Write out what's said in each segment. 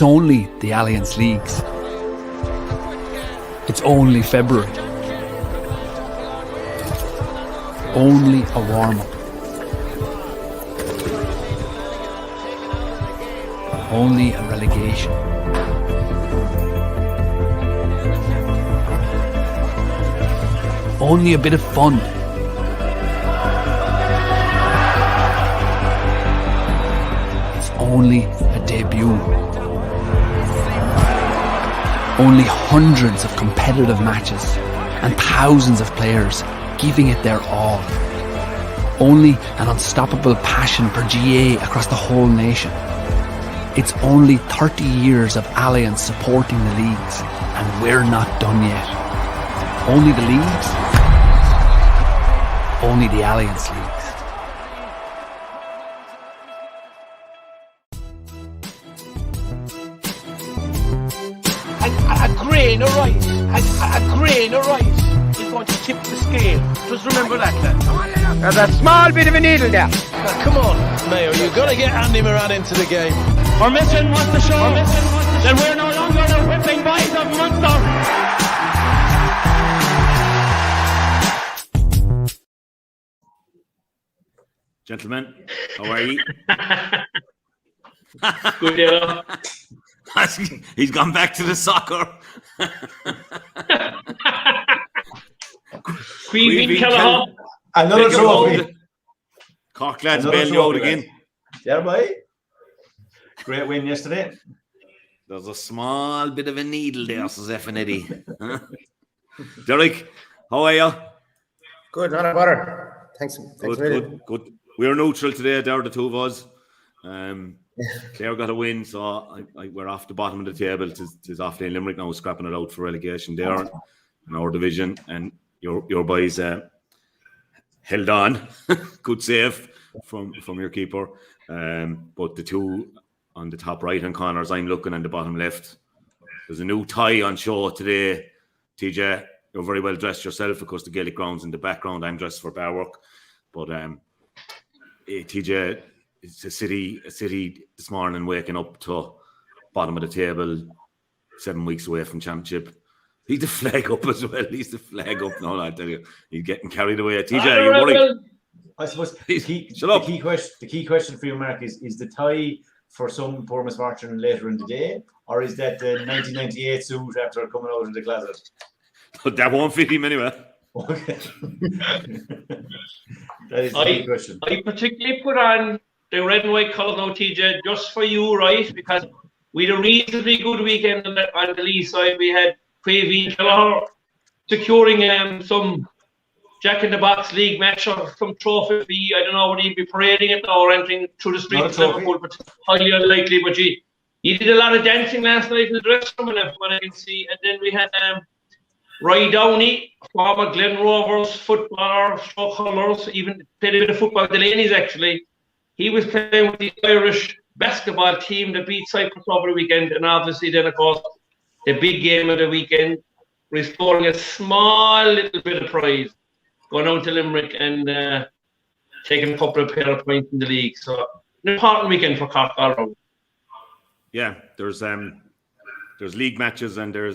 It's only the Allianz Leagues. It's only February. Only a warm-up. Only a relegation. Only a bit of fun. It's only a debut. Only hundreds of competitive matches and thousands of players giving it their all. Only an unstoppable passion for GA across the whole nation. It's only 30 years of Allianz supporting the leagues, and we're not done yet. Only the leagues. Only the Allianz Leagues. A grain of rice is going to tip the scale. Just remember that, lad. There's a small bit of a needle there. Now, come on, Mayo, you've got to get Andy Moran into the game. Our mission was to show that we're no longer the whipping boys of Munster. Gentlemen, how are you? Good, yeah. He's gone back to the soccer. Queeveen Callaghan. Another trophy. Cork lads bailed you out again. Yeah, boy. Great win yesterday. There's a small bit of a needle there, says F and Eddie. Derek, how are you? Good, not a butter. Thanks. Good. We're neutral today, there, the two of us. Clare got a win, so we're off the bottom of the table. It's off the Limerick now, scrapping it out for relegation there in our division. And your boys held on. Good save from your keeper. But the two on the top right-hand corners, I'm looking on the bottom left. There's a new tie on show today. TJ, you're very well dressed yourself. Of course, the Gaelic ground's in the background. I'm dressed for bar work. But TJ, it's a city this morning waking up to bottom of the table, 7 weeks away from championship. He's the flag up as well. He's the flag up now, I tell you. He's getting carried away. TJ, are you worried? I suppose the key question for you, Mark, is the tie for some poor misfortune later in the day, or is that the 1998 suit after coming out of the closet? That won't fit him anyway. Okay. That is the key question. I particularly put on the red and white colours now, TJ, just for you, right? Because we had a reasonably good weekend on the Lee side. We had Queeveen Callaghan securing some Jack-in-the-Box league match or some trophy. I don't know, would he be parading it or entering through the streets of Liverpool, but highly unlikely. But he did a lot of dancing last night in the dressing room, what I can see. And then we had Roy Downey, former Glen Rovers footballer, stroke hurlers, even played a bit of football at the Laney's actually. He was playing with the Irish basketball team that beat Cyprus over the weekend, and obviously then, of course, the big game of the weekend, restoring a small little bit of prize, going out to Limerick and taking a couple of pair of points in the league. So, an important weekend for Cork all around. Yeah, there's league matches and I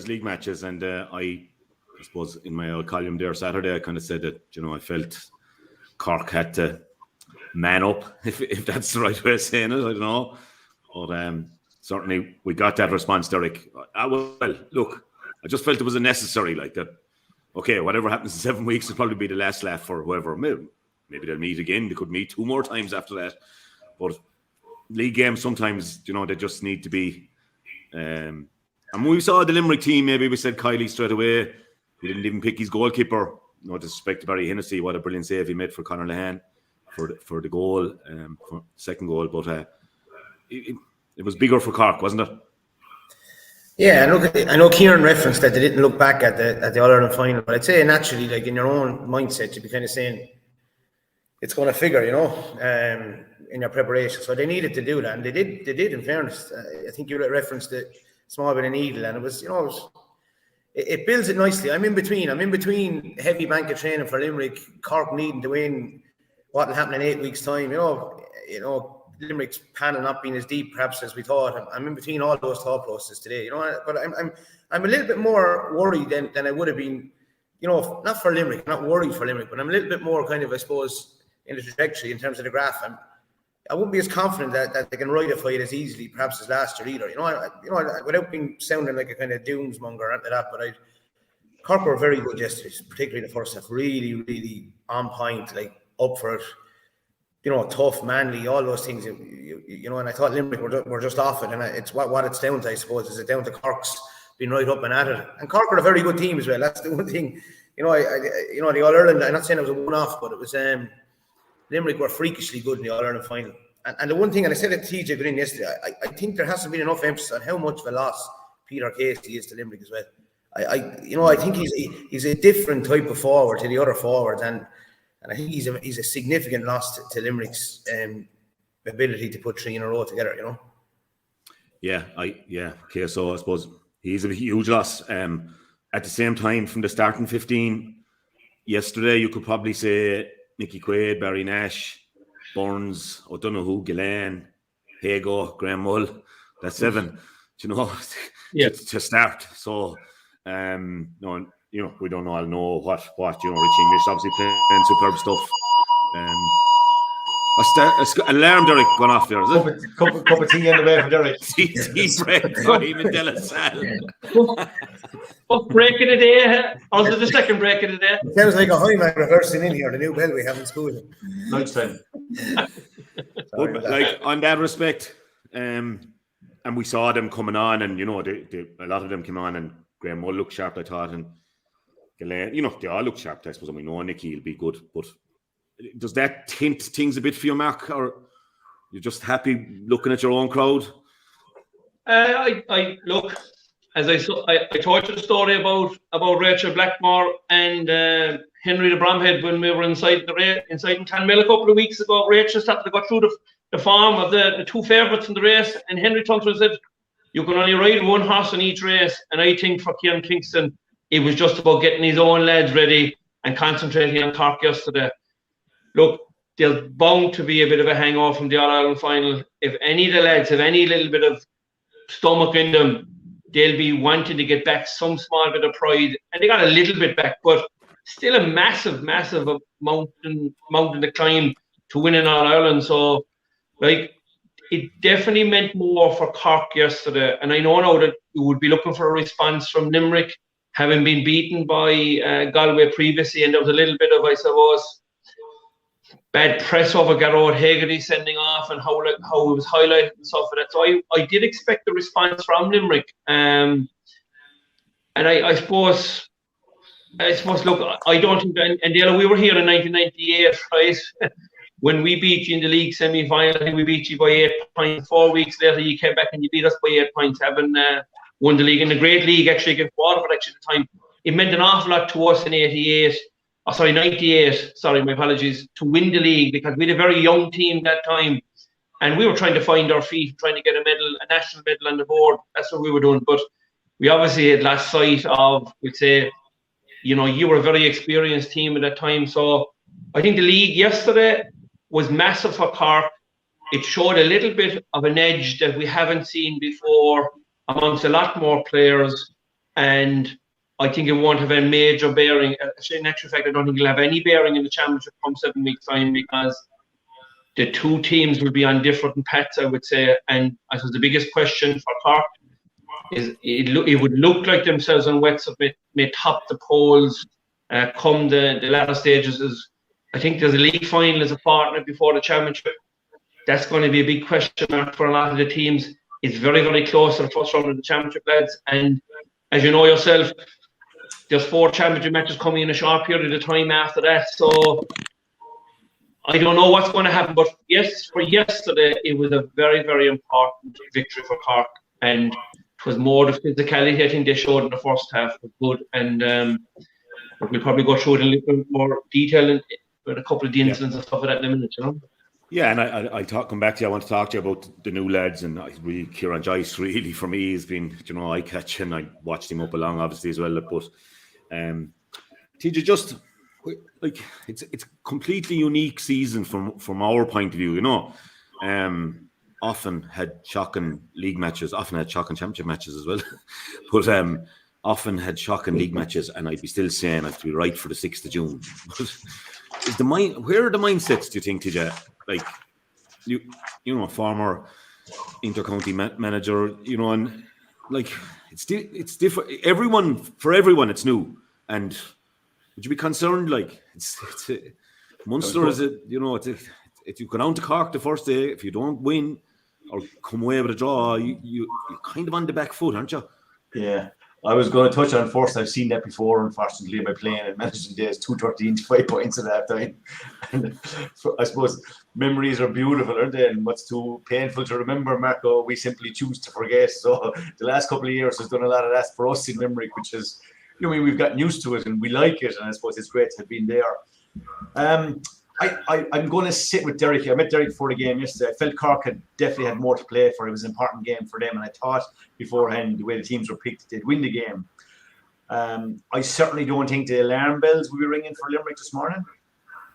suppose in my old column there Saturday, I kind of said that, I felt Cork had to man up, if that's the right way of saying it. I don't know. But certainly we got that response, Derek. Well, look, I just felt it was unnecessary like that. Okay, whatever happens in 7 weeks will probably be the last laugh for whoever. Maybe they'll meet again. They could meet 2 more times after that. But league games sometimes, they just need to be. And when we saw the Limerick team, maybe we said Kylie straight away. We didn't even pick his goalkeeper. No disrespect to Barry Hennessy. What a brilliant save he made for Conor Lehane for the goal, for second goal. But it was bigger for Cork, wasn't it? Yeah, I know Kieran referenced that they didn't look back at the All-Ireland final, but I'd say naturally, like in your own mindset, you'd be kind of saying it's going to figure, in your preparation. So they needed to do that, and they did. In fairness, I think you referenced the small bit of needle, and it was, it builds it nicely. I'm in between heavy bank of training for Limerick, Cork needing to win. What will happen in 8 weeks' time? Limerick's panel not being as deep perhaps as we thought. I'm in between all those thought processes today, you know. But I'm a little bit more worried than I would have been, you know, not for Limerick, I'm not worried for Limerick, but I'm a little bit more kind of, I suppose, in the trajectory in terms of the graph. I wouldn't be as confident that they can ride a fight as easily perhaps as last year either. You know, without being sounding like a kind of doomsmonger after that, but Cork were very good yesterday, particularly in the first half. Really, really on point, like up for it. You know, tough, manly, all those things. You know, and I thought Limerick were just off it, and it's what it's down to, I suppose. Is it down to Cork's being right up and at it? And Cork are a very good team as well. That's the one thing. You know, you know, the All Ireland. I'm not saying it was a one-off, but it was Limerick were freakishly good in the All Ireland final. And the one thing, and I said it to TJ Green yesterday, I think there hasn't been enough emphasis on how much of a loss Peter Casey is to Limerick as well. I think he's a different type of forward to the other forwards, and I think he's a significant loss to Limerick's ability to put 3 in a row together. You know. Okay, so I suppose he's a huge loss. At the same time, from the starting 15 yesterday, you could probably say Nicky Quaid, Barry Nash, Burns, O'Donoghue, Gillane, Hago, Graham Mull. That's 7. You know, to start. So. No, you know, we don't all know what you know. Rich English obviously playing superb stuff. Alarm Derek gone off there, is it? Cup of tea in the way from Derek. Tea break for him in Delasal. What break of the day? Or is it the second break of the day? It sounds like a Highman reversing in here, the new bell we have in school. Lunchtime. Like, on that respect, and we saw them coming on, and, you know, a lot of them came on, and Graham Mull looked sharp, I thought, and Gillane, you know, they all look sharp, I suppose, and we know Nicky will be good, but does that tint things a bit for you, Mark, or you're just happy looking at your own crowd? I look, as I told you the story about Rachel Blackmore and Henry the Bromhead when we were inside in Clonmel a couple of weeks ago. Rachel started to go through the form of the 2 favourites in the race, and Henry turned to and said, you can only ride 1 horse in each race. And I think for Kieran Kingston, it was just about getting his own lads ready and concentrating on Cork yesterday. Look, there's bound to be a bit of a hangover from the All-Ireland final. If any of the lads have any little bit of stomach in them, they'll be wanting to get back some small bit of pride. And they got a little bit back, but still a massive, massive mountain to climb to win an All-Ireland. So, like, it definitely meant more for Cork yesterday. And I know now that you would be looking for a response from Limerick, having been beaten by Galway previously. And there was a little bit of, I suppose, bad press over Garrod Haggerty sending off and how it was highlighted and stuff like that. So I did expect a response from Limerick. And I suppose, look, I don't think, and Dalo, we were here in 1998, right? When we beat you in the league semi-final, I think we beat you by 8 points. 4 weeks later, you came back and you beat us by 8 points, having won the league. In the great league, actually, against Waterford, actually, at the time. It meant an awful lot to us in 98, sorry, my apologies, to win the league, because we had a very young team that time. And we were trying to find our feet, trying to get a national medal on the board. That's what we were doing. But we obviously had lost sight of, we'd say, you know, you were a very experienced team at that time. So I think the league yesterday was massive for Cork. It showed a little bit of an edge that we haven't seen before amongst a lot more players, and I think it won't have a major bearing. In actual fact, I don't think it'll have any bearing in the championship come 7 weeks' time, because the 2 teams will be on different paths, I would say. And I suppose the biggest question for Cork is it would look like themselves on Wexford may top the polls come the latter stages. I think there's a league final as a partner before the championship. That's going to be a big question mark for a lot of the teams. It's very, very close to the first round of the championship, lads. And as you know yourself, there's 4 championship matches coming in a short period of time after that. So I don't know what's going to happen. But yes, for yesterday, it was a very, very important victory for Cork. And it was more the physicality I think they showed in the first half was good. And we'll probably go through it in a little bit more detail with a couple of the incidents and stuff like that in a minute, you know. Yeah, and I'll come back to you. I want to talk to you about the new lads, and Kieran Joyce really for me has been, you know, eye-catching. I watched him up along obviously as well, but TJ, just like it's completely unique season from our point of view, you know. often had shocking league matches, often had shocking championship matches as well, but often had shocking league matches, and I'd be still saying I have to be right for the 6th of June. But where are the mindsets, do you think, TJ? Like, you know, a former intercounty manager, you know, and like it's different. For everyone, it's new. And would you be concerned? Like, it's Munster is it? You know, if you go down to Cork the first day, if you don't win or come away with a draw, you're kind of on the back foot, aren't you? Yeah. I was going to touch on first. I've seen that before, unfortunately, by playing and managing days 2-13 to 5 points at that time. And I suppose memories are beautiful, aren't they? And what's too painful to remember, Marco, we simply choose to forget. So the last couple of years has done a lot of that for us in Limerick, which is, you know, I mean, we've gotten used to it and we like it. And I suppose it's great to have been there. I'm going to sit with Derek here. I met Derek before the game yesterday. I felt Cork had definitely had more to play for. It was an important game for them. And I thought beforehand, the way the teams were picked, they'd win the game. I certainly don't think the alarm bells will be ringing for Limerick this morning.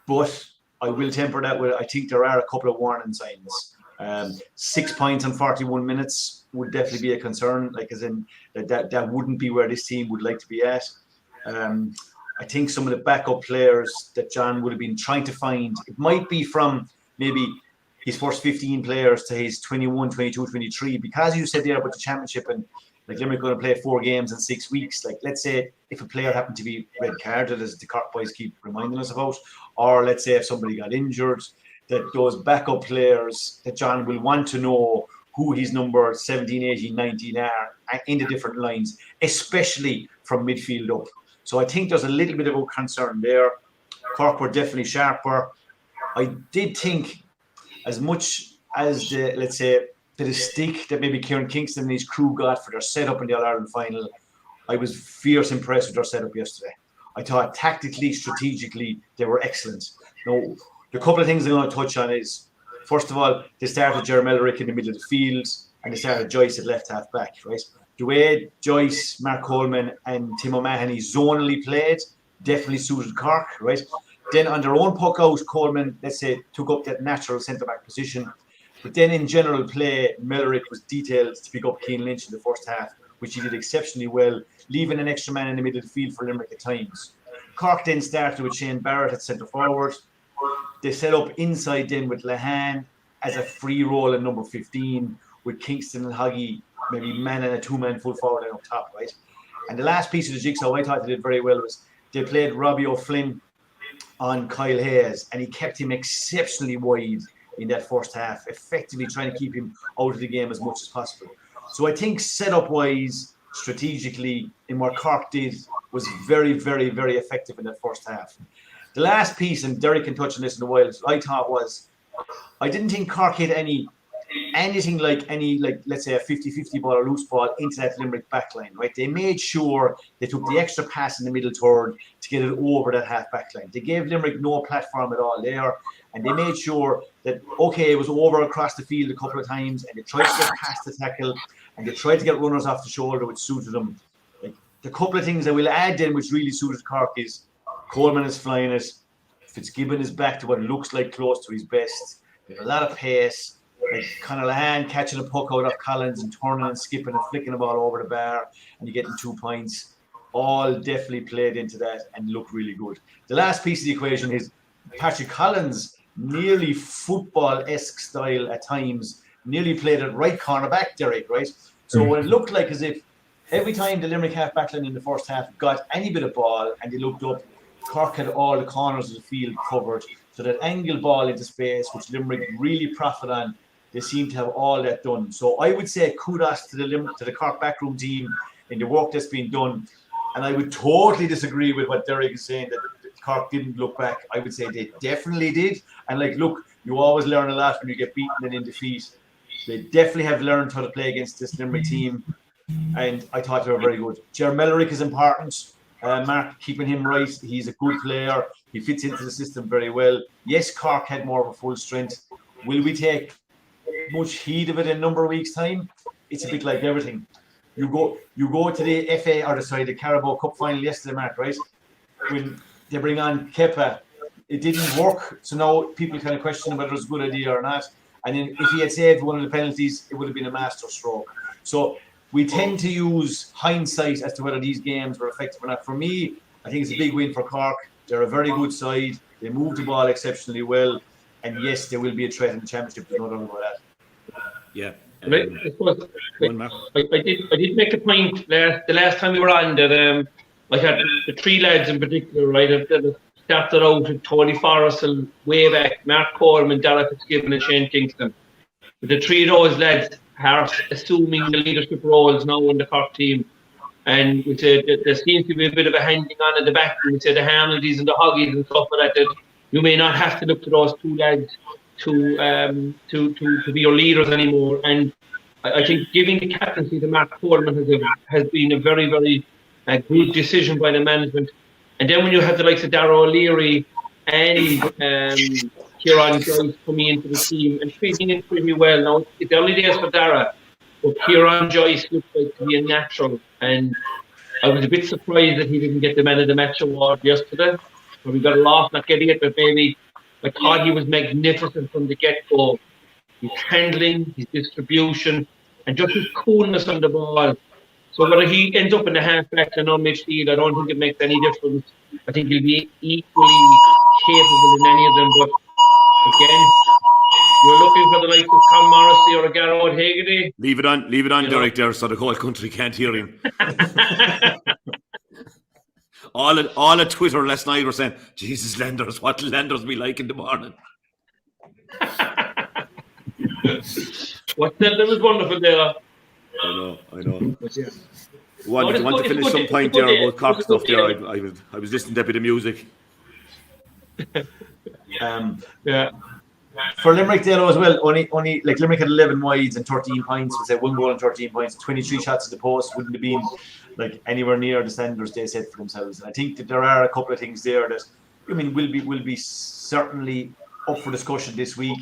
But I will temper that with, I think there are a couple of warning signs. 6 points in 41 minutes would definitely be a concern. Like, as in, that wouldn't be where this team would like to be at. I think some of the backup players that John would have been trying to find, it might be from maybe his first 15 players to his 21, 22, 23, because you said there about the championship and like Limerick going to play 4 games in 6 weeks. Like, let's say if a player happened to be red carded, as the Cork boys keep reminding us about, or let's say if somebody got injured, that those backup players that John will want to know who his number 17, 18, 19 are in the different lines, especially from midfield up. So I think there's a little bit of a concern there. Cork were definitely sharper. I did think, as much as the, let's say, the stick that maybe Kieran Kingston and his crew got for their setup in the All-Ireland final, I was fierce impressed with their setup yesterday. I thought tactically, strategically, they were excellent. Now, the couple of things I'm going to touch on is, first of all, they started Jerry Limerick in the middle of the field, and they started Joyce at left half back, right? The way Joyce, Mark Coleman, and Tim O'Mahony zonally played definitely suited Cork, right? Then on their own puck out, Coleman, let's say, took up that natural centre-back position. But then in general play, Limerick was detailed to pick up Cian Lynch in the first half, which he did exceptionally well, leaving an extra man in the middle of the field for Limerick at times. Cork then started with Shane Barrett at centre-forward. They set up inside then with Lehan as a free role in number 15, with Kingston and Hoggy maybe man and a 2-man full forward on top, right? And the last piece of the jigsaw I thought they did very well was they played Robbie O'Flynn on Kyle Hayes, and he kept him exceptionally wide in that first half, effectively trying to keep him out of the game as much as possible. So I think setup-wise, strategically, in what Cork did was very, very, very effective in that first half. The last piece, and Derek can touch on this in a while, I thought was, I didn't think Cork hit anything like let's say a 50-50 ball or loose ball into that Limerick backline, right? They made sure they took the extra pass in the middle third to get it over that half backline. They gave Limerick no platform at all there, and they made sure that, okay, it was over across the field a couple of times, and they tried to get past the tackle, and they tried to get runners off the shoulder, which suited them. Like, the couple of things I will add then, which really suited Cork, is Coleman is flying it, Fitzgibbon is back to what looks like close to his best. There's a lot of pace. Like Conor Lehan catching a puck out of Collins and turning and skipping and flicking the ball over the bar, and you're getting 2 points. All definitely played into that and looked really good. The last piece of the equation is Patrick Collins, nearly football-esque style at times, nearly played at right cornerback, Derek, right? So what it looked like as if every time the Limerick half backline in the first half got any bit of ball and they looked up, Cork had all the corners of the field covered. So that angle ball into space, which Limerick really profit on, they seem to have all that done. So I would say kudos to the Cork backroom team in the work that's been done. And I would totally disagree with what Derek is saying, that Cork didn't look back. I would say they definitely did. And like, look, you always learn a lot when you get beaten and in defeat. They definitely have learned how to play against this Limerick team. And I thought they were very good. Jerry Limerick is important. Mark, keeping him right. He's a good player. He fits into the system very well. Yes, Cork had more of a full strength. Will we take much heed of it in a number of weeks' time? It's a bit like everything. You go to the FA or the Carabao Cup final yesterday, Mark, right? When they bring on Kepa, it didn't work. So now people kind of question whether it's a good idea or not. And then if he had saved one of the penalties, it would have been a master stroke. So we tend to use hindsight as to whether these games were effective or not. For me, I think it's a big win for Cork. They're a very good side. They move the ball exceptionally well. And yes, there will be a threat in the championship. There's no doubt about that. Yeah. I suppose, I did make a point the last time we were on that I had the three lads in particular, right, that started out with Tony Forrestal way back, Mark Coleman, Dalo, Fitzgibbon and Shane Kingston. But the three of those lads are assuming the leadership roles now in the Cork team. And we said that there seems to be a bit of a handing on at the back. We said the Hamiltons and the Hoggies and stuff like that you may not have to look to those two lads to be your leaders anymore. And I think giving the captaincy to Mark Coleman has been a very, very good decision by the management. And then when you have the likes of Darragh O'Leary and Kieran Joyce coming into the team and fitting in pretty well. Now, it's early days for Darragh, but Kieran Joyce looks like to be a natural. And I was a bit surprised that he didn't get the Man of the Match award yesterday. We got a loss not getting it, but maybe I thought he was magnificent from the get-go. His handling, his distribution, and just his coolness on the ball. So whether he ends up in the half-back or non-midfield, I don't think it makes any difference. I think he'll be equally capable in any of them. But again, you're looking for the likes of Tom Morrissey or a Garrod Haggerty. Leave it on, Derek, there, so the whole country can't hear him. All at Twitter last night were saying, Jesus, Lenders, what will Lenders be like in the morning? What that was wonderful there. I know. But yeah. Want to finish some point there about Cork stuff there? I was listening to a bit of music. Yeah. For Limerick, Dalo as well, only like Limerick had 11 wides and 13 points. We said 1 goal and 13 points, 23 shots at the post. Wouldn't have been like anywhere near the standards they set for themselves. And I think that there are a couple of things there that will be certainly up for discussion this week.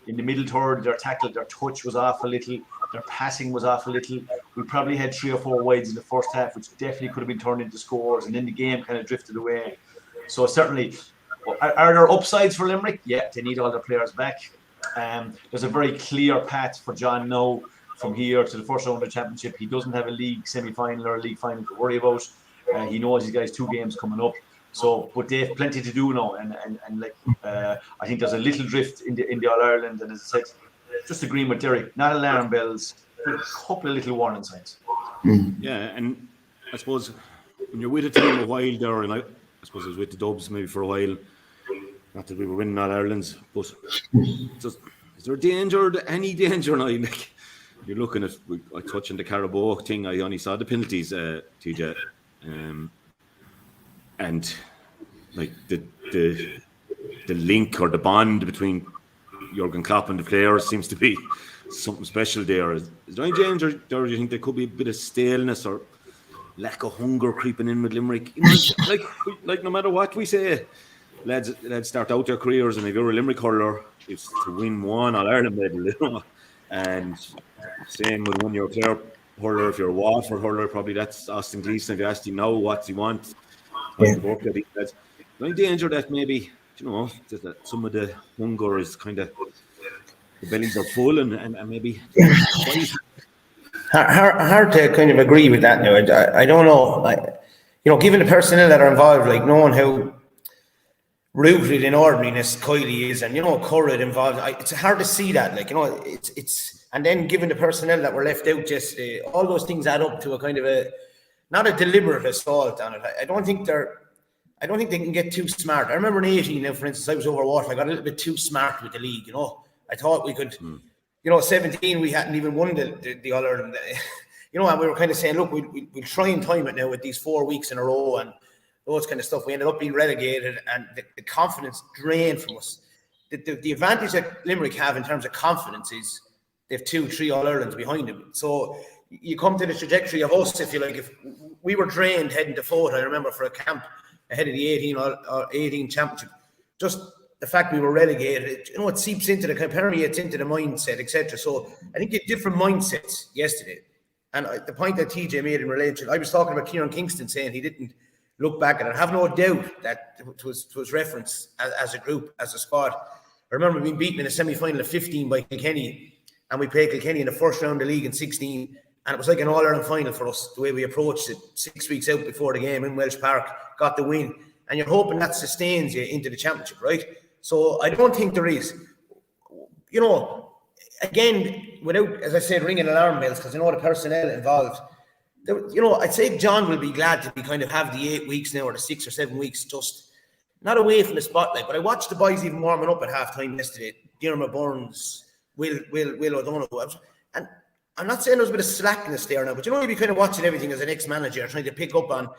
In the middle third, their tackle, their touch was off a little, their passing was off a little. We probably had 3 or 4 wides in the first half, which definitely could have been turned into scores, and then the game kind of drifted away. So certainly, are there upsides for Limerick? Yeah, they need all their players back. There's a very clear path for John now from here to the first round of the championship. He doesn't have a league semi-final or a league final to worry about. He knows he's got 2 games coming up. So, but they have plenty to do now, and I think there's a little drift in the All Ireland, and as I said, just agreeing with Derek, not alarm bells, but a couple of little warning signs. Yeah, and I suppose when you're with a team a while there, and I suppose I was with the Dubs maybe for a while. Not that we were winning All Irelands, but is there any danger now? Like, you're looking at, I touched on the Carabao thing. I only saw the penalties, TJ, and like the link or the bond between Jurgen Klopp and the players seems to be something special there. Is there any danger? Do you think there could be a bit of staleness or lack of hunger creeping in with Limerick? You know, like no matter what we say, lads start out their careers, and if you're a Limerick hurler, it's to win 1 All-Ireland medal, you know. And same with one you're a Clare hurler. If you're a Waterford hurler, probably that's Austin Gleeson. If you ask him now what's he want, there's no danger that maybe, you know, that some of the hunger is kind of, the bellies are full and maybe hard to kind of agree with that now. I don't know, you know, given the personnel that are involved, like knowing how rooted in ordinariness Kylie is, and you know, Currid involved, it's hard to see that, like, you know, it's and then given the personnel that were left out yesterday, all those things add up to a kind of a, not a deliberate assault on it. I don't think they can get too smart. I remember in 18 now, for instance, I was over Waterford, I got a little bit too smart with the league, you know. I thought we could, you know, 17 we hadn't even won the All Ireland, you know, and we were kind of saying, look, we'll try and time it now with these 4 weeks in a row and those kind of stuff. We ended up being relegated, and the confidence drained from us. The advantage that Limerick have in terms of confidence is they have 2-3 All-Irelands behind them. So you come to the trajectory of us, if you like. If we were drained heading to Fort, I remember, for a camp ahead of the 18 championship, just the fact we were relegated, you know, it seeps into permeates into the mindset, etc. So I think you had different mindsets yesterday. And the point that TJ made in relation, I was talking about Kieran Kingston saying he didn't look back at it. I have no doubt that it was referenced as a group, as a squad. I remember being beaten in a semi-final of 15 by Kilkenny, and we played Kilkenny in the first round of the league in 16, and it was like an All-Ireland final for us, the way we approached it 6 weeks out before the game in Welsh Park, got the win, and you're hoping that sustains you into the championship, right? So I don't think there is, you know, again, without, as I said, ringing alarm bells, because I know the personnel involved, you know, I'd say John will be glad to be kind of have the 8 weeks now, or the 6 or 7 weeks, just not away from the spotlight. But I watched the boys even warming up at halftime yesterday. Diarmaid Burns, Will O'Donoghue, and I'm not saying there's a bit of slackness there now, but you know, you'll be kind of watching everything as an ex-manager, trying to pick up on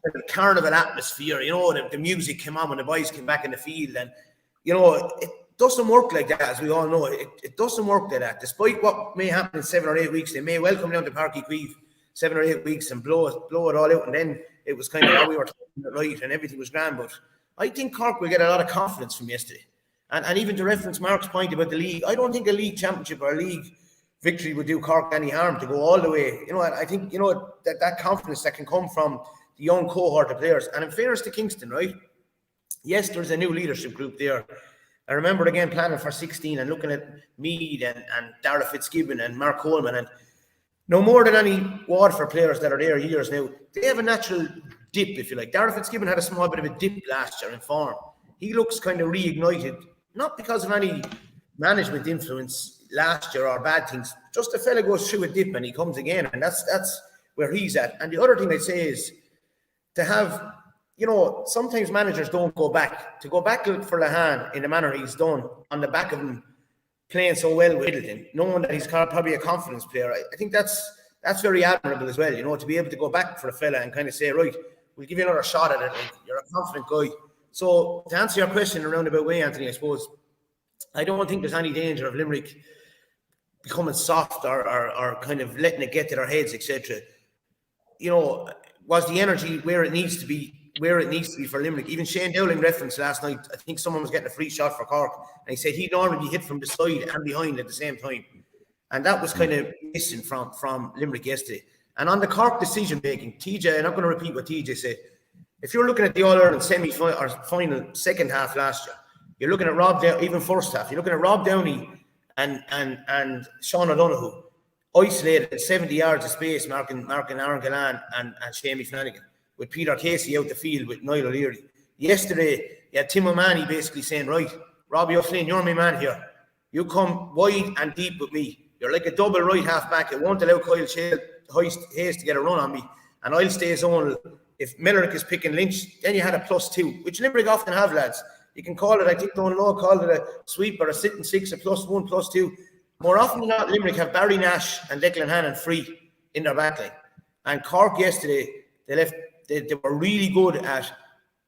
the carnival atmosphere. You know, the music came on when the boys came back in the field, and you know, it doesn't work like that, as we all know. It doesn't work like that. Despite what may happen in 7 or 8 weeks, they may well come down to Páirc Uí Chaoimh 7 or 8 weeks and blow it all out, and then it was kind of how we were talking it right and everything was grand. But I think Cork will get a lot of confidence from yesterday. And even to reference Mark's point about the league, I don't think a league championship or a league victory would do Cork any harm to go all the way. You know, I think, you know, that confidence that can come from the young cohort of players. And in fairness to Kingston, right? Yes, there's a new leadership group there. I remember again planning for 16 and looking at Mead and Dara Fitzgibbon and Mark Coleman, and no more than any Waterford players that are there years now, they have a natural dip, if you like. Dara Fitzgibbon had a small bit of a dip last year in form. He looks kind of reignited, not because of any management influence last year or bad things. Just a fella goes through a dip and he comes again, and that's where he's at. And the other thing I'd say is to have, you know, sometimes managers don't go back. To go back for Lehane in the manner he's done, on the back of him playing so well with Middleton, knowing that he's probably a confidence player, I think that's very admirable as well, you know, to be able to go back for a fella and kind of say, right, we'll give you another shot at it. Like, you're a confident guy. So to answer your question in a roundabout way, Anthony, I suppose, I don't think there's any danger of Limerick becoming soft or kind of letting it get to their heads, etc. You know, was the energy where it needs to be for Limerick? Even Shane Dowling referenced last night, I think someone was getting a free shot for Cork, and he said he'd normally be hit from the side and behind at the same time. And that was kind of missing from Limerick yesterday. And on the Cork decision making, TJ, I'm not going to repeat what TJ said. If you're looking at the All-Ireland semi-final or final second half last year, you're looking at Rob Downey, even first half, you're looking at Rob Downey and Sean O'Donoghue isolated at 70 yards of space, marking Aaron Gillan and Shamie Flanagan, with Peter Casey out the field with Niall O'Leary. Yesterday, you had Tim O'Mahony basically saying, right, Robbie O'Flynn, you're my man here. You come wide and deep with me. You're like a double right half back. It won't allow Kyle Hayes to get a run on me, and I'll stay zonal. If Limerick is picking Lynch, then you had a +2, which Limerick often have, lads. You can call it, I think Don Law called it a sweep or a sitting six, a +1, +2. More often than not, Limerick have Barry Nash and Declan Hannon free in their backline. And Cork yesterday, they were really good at,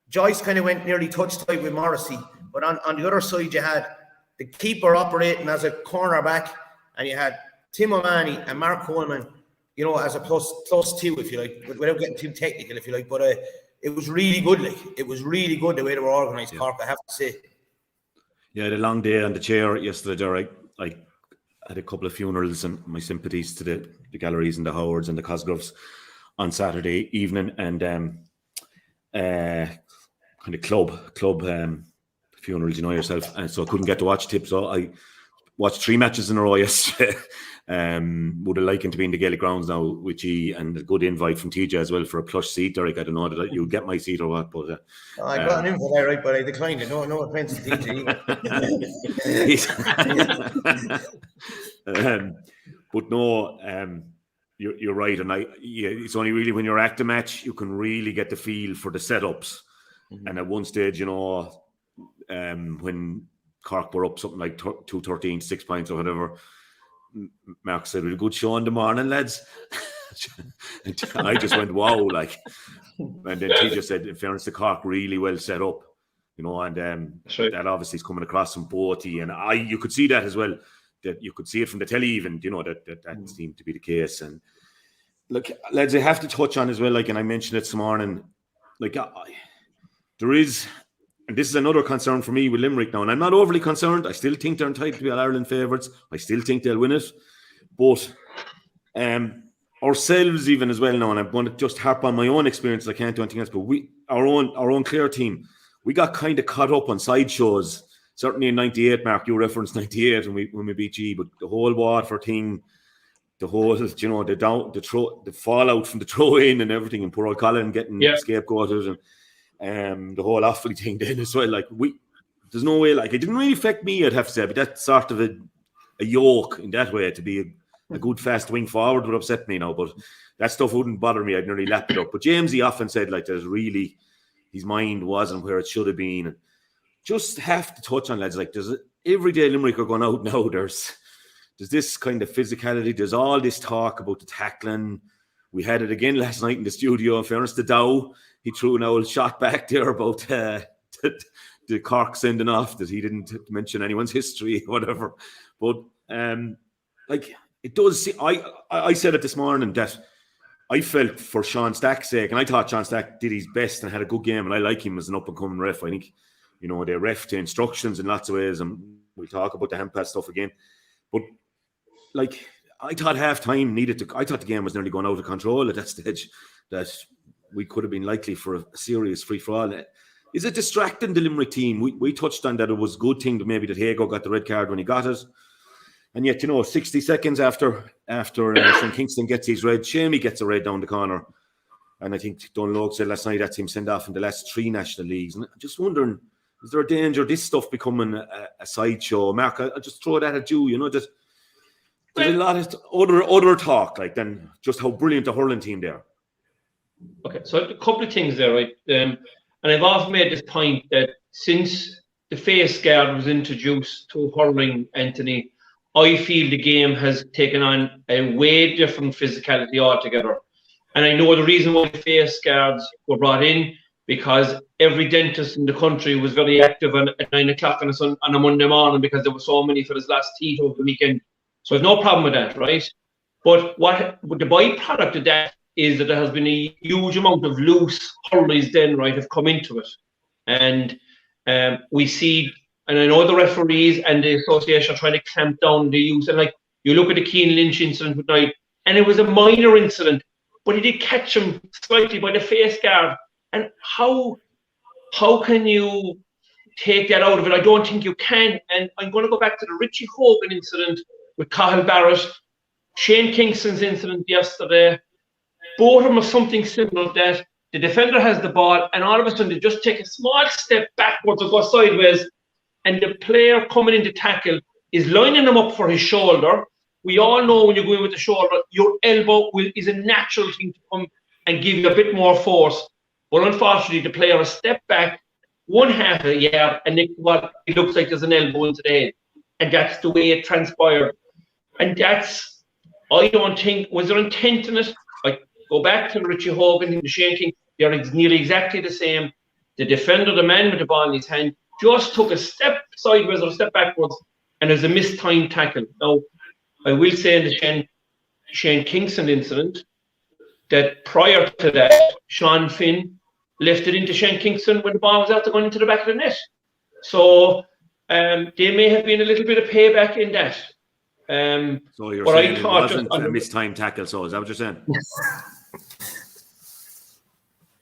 Joyce kind of went nearly touch tight with Morrissey, but on the other side you had the keeper operating as a cornerback, and you had Tim O'Mahony and Mark Coleman, you know, as a +2, if you like, without getting too technical, if you like. But it was really good, like. It was really good the way they were organised, Cork, I have to say. Yeah, I had a long day on the chair yesterday there. I had a couple of funerals, and my sympathies to the Galleries and the Howards and the Cosgroves on Saturday evening, and kind of club funerals, you know yourself, and so I couldn't get to watch Tip, so I watched 3 matches in a row yesterday. Would have likened to be in the Gaelic grounds now with you, and a good invite from TJ as well for a plush seat, Derek. I don't know that you'd get my seat or what, but I got an invite there, right, but I declined it. No offense to TJ. But no, you're right, and it's only really when you're at the match you can really get the feel for the setups. Mm-hmm. And at one stage, you know, when Cork were up something like 2-13, 6 points or whatever, Mark said, "We've a good show in the morning, lads." And I just went, wow, like. And then he just said, in fairness to Cork, really well set up, you know, and that obviously is coming across from Boaty, and you could see that as well. That you could see it from the telly, even, you know, that seemed to be the case. And look, lads, I have to touch on as well, like, and I mentioned it this morning, like, there is. And this is another concern for me with Limerick now. And I'm not overly concerned. I still think they're entitled to be All-Ireland favourites. I still think they'll win it. But ourselves even as well now, and I'm going to just harp on my own experience. I can't do anything else. But our own Clare team, we got kind of caught up on Sideshows certainly in 98, Mark, you referenced 98 when we beat G, but the whole Waterford thing, the whole, the fallout from the throw in and everything, and poor old Colin getting scapegoated, and the whole Offaly thing then as well. Like, there's no way, like, it didn't really affect me, I'd have to say, but that's sort of a yoke in that way. To be a good fast wing forward would upset me now, but that stuff wouldn't bother me. I'd nearly lap it up. But Jamesy often said, like, there's really, his mind wasn't where it should have been. And just have to touch on, lads, like, there's every day Limerick are going out now, there's this kind of physicality, there's all this talk about the tackling. We had it again last night in the studio. In fairness to Dow, he threw an old shot back there about the Cork sending off, that he didn't mention anyone's history or whatever. But like, it does see, I said it this morning that I felt for Sean Stack's sake, and I thought Sean Stack did his best and had a good game, and I like him as an up-and-coming ref. I think, they ref to instructions in lots of ways, and we'll talk about the hand pass stuff again. But like, I thought half-time I thought the game was nearly going out of control at that stage, that we could have been likely for a serious free-for-all. Is it distracting the Limerick team? We touched on that it was a good thing that maybe that Hago got the red card when he got it. And yet, 60 seconds after Shane Kingston gets his red, Shamey gets a red down the corner. And I think Don Logue said last night that's him sent off in the last 3 national leagues. And I'm just wondering, is there a danger of this stuff becoming a sideshow? Mark, I'll just throw that at you, that there's a lot of other talk, like, than just how brilliant the hurling team they are. Okay, so a couple of things there, right? And I've often made this point that since the face guard was introduced to hurling, Anthony, I feel the game has taken on a way different physicality altogether. And I know the reason why face guards were brought in, because every dentist in the country was very active at 9 o'clock on a Monday morning, because there were so many for his last teeth over the weekend. So I've no problem with that, right? But what the byproduct of that is that there has been a huge amount of loose hurlers then, right, have come into it. And we see, and I know the referees and the association are trying to clamp down the use. And like, you look at the Keane Lynch incident with Knight, and it was a minor incident, but he did catch him slightly by the face guard. And how can you take that out of it? I don't think you can. And I'm going to go back to the Richie Hogan incident with Cahill Barrett, Shane Kingston's incident yesterday. Both of them are something similar, that the defender has the ball, and all of a sudden they just take a small step backwards or go sideways, and the player coming in to tackle is lining them up for his shoulder. We all know when you go in with the shoulder, your elbow is a natural thing to come and give you a bit more force. But unfortunately, the player has stepped back 1/2 a yard, and it looks like there's an elbow into the head. And that's the way it transpired. And that's, I don't think, was there intent in it? I go back to Richie Hogan and the Shane King, they're nearly exactly the same. The defender, the man with the ball in his hand, just took a step sideways or a step backwards, and there's a mistimed tackle. Now, I will say in the Shane Kingston incident that prior to that, Sean Finn left it into Shane Kingston when the ball was out there going into the back of the net. So there may have been a little bit of payback in that. So you're saying it wasn't a mistimed tackle, so is that what you're saying?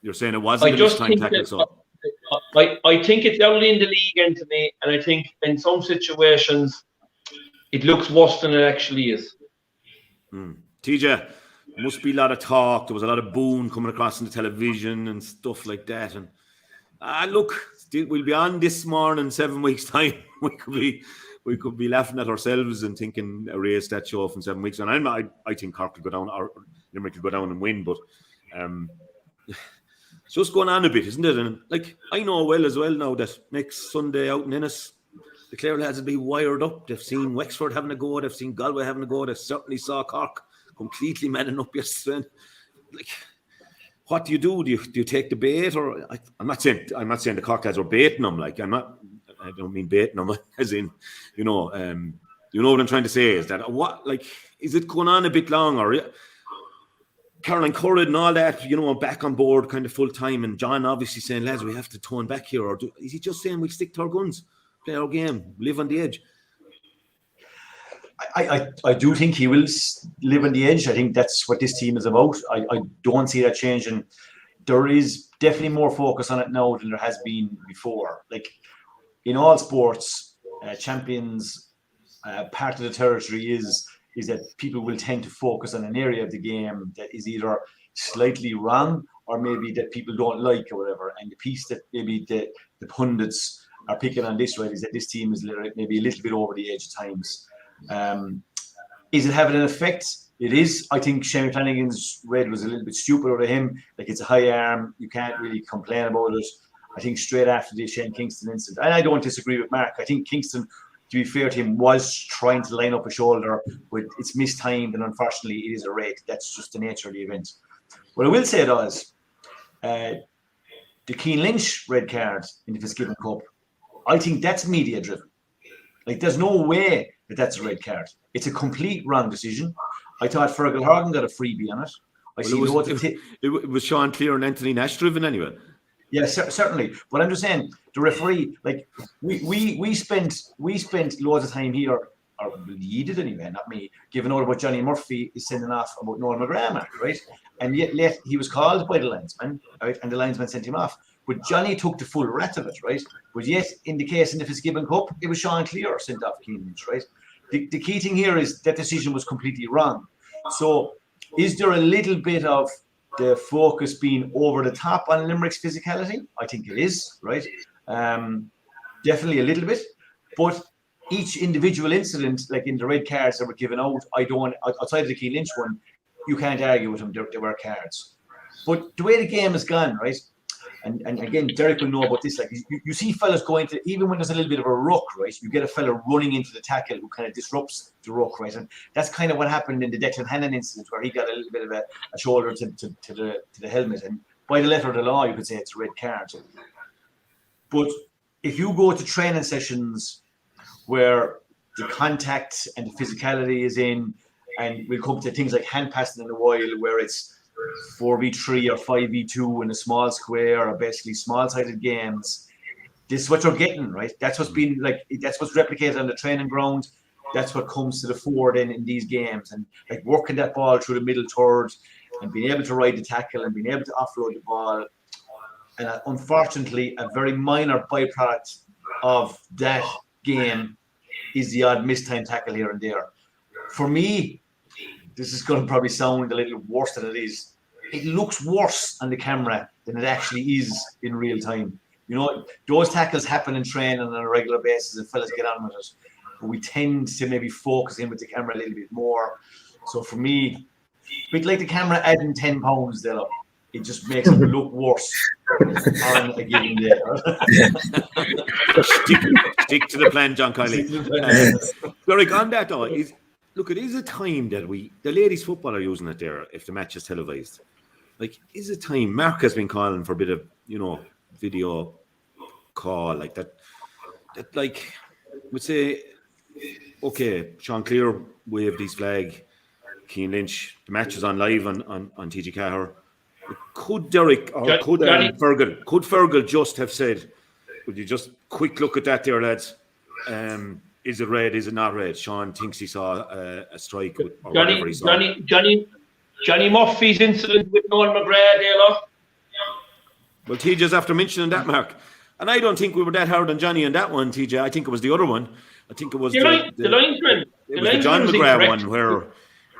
You're saying it wasn't a mistimed tackle, so? I think it's early in the league, Anthony, and I think in some situations it looks worse than it actually is. TJ, there must be a lot of talk. There was a lot of booing coming across in the television and stuff like that. And look, we'll be on this morning 7 weeks' time. We could be laughing at ourselves and thinking erase that show from 7 weeks. And I think Cork could go down, or Limerick could go down and win, but it's just going on a bit, isn't it? And like, I know well as well now that next Sunday out in Ennis, the Clare lads will be wired up. They've seen Wexford having a go, they've seen Galway having a go, they certainly saw Cork completely manning up yesterday. Like, what do? Do you take the bait? Or I'm not saying the Cork lads are baiting them. Like, I don't mean baiting them as in, you know what I'm trying to say is that is it going on a bit long, or Caroline Curran and all that, back on board kind of full time, and John obviously saying, lads, we have to tone back here, or is he just saying we stick to our guns, play our game, live on the edge? I do think he will live on the edge. I think that's what this team is about. I don't see that changing. There is definitely more focus on it now than there has been before. Like, in all sports, champions, part of the territory is that people will tend to focus on an area of the game that is either slightly wrong or maybe that people don't like or whatever. And the piece that maybe the pundits are picking on this, right, is that this team is maybe a little bit over the edge at times. Is it having an effect? It is. I think Shane Flanagan's red was a little bit stupid out of him. Like, it's a high arm. You can't really complain about it. I think straight after the Shane Kingston incident, and I don't disagree with Mark, I think Kingston, to be fair to him, was trying to line up a shoulder, but it's mistimed, and unfortunately it is a red. That's just the nature of the event. What I will say though is the Cian Lynch red card in the Fitzgibbon Cup, I think that's media driven. Like, there's no way that that's a red card. It's a complete wrong decision. I thought Fergal Horgan got a freebie on it. It was Sean Clear and Anthony Nash driven anyway. Yeah, certainly. But I'm just saying, the referee, like, we spent loads of time here, or you did anyway, not me, giving out about Johnny Murphy is sending off about Noel McGrath, right? And yet he was called by the linesman, right? And the linesman sent him off. But Johnny took the full wrath of it, right? But yet, in the case in the Fitzgibbon Cup, it was Sean Clear sent off Cian Lynch, right? The key thing here is that decision was completely wrong. So, is there a little bit of the focus being over the top on Limerick's physicality? I think it is, right? Definitely a little bit. But each individual incident, like in the red cards that were given out, outside of the Cian Lynch one, you can't argue with them, there were cards. But the way the game has gone, right? And again, Derek will know about this. Like, you see fellas going to, even when there's a little bit of a ruck, right? You get a fella running into the tackle who kind of disrupts the ruck, right? And that's kind of what happened in the Declan Hannon incident, where he got a little bit of a shoulder to the helmet. And by the letter of the law, you could say it's a red card. But if you go to training sessions where the contact and the physicality is in, and we'll come to things like hand passing in a while, where it's 4v3 or 5v2 in a small square, or basically small-sided games. This is what you're getting, right? That's what's been like. That's what's replicated on the training ground. That's what comes to the fore then in these games, and like working that ball through the middle third, and being able to ride the tackle, and being able to offload the ball. And unfortunately, a very minor byproduct of that game is the odd mistime tackle here and there. For me, this is going to probably sound a little worse than it is. It looks worse on the camera than it actually is in real time. You know, those tackles happen in training on a regular basis and fellas get on with it. But we tend to maybe focus in with the camera a little bit more. So for me, a bit like the camera adding 10 pounds, Dalo. It just makes it look worse on a given day. Stick to the plan, John Kiley. Derek, on that though, look, it is a time that the ladies' football are using it there if the match is televised. Like, is it time? Mark has been calling for a bit of, video call like that. That, like, would say, okay, Sean Clear waved his flag, Cian Lynch, the match is on live on TG Cahir. Could Derek or could Fergal just have said, would you just quick look at that there, lads? Is it red? Is it not red? Sean thinks he saw a strike or whatever he saw. Johnny Murphy's incident with Noel McGrath, Dalo. Well, TJ's after mentioning that, Mark. And I don't think we were that hard on Johnny on that one, TJ. I think it was the other one. I think it was the linesman. It was the John McGrath one where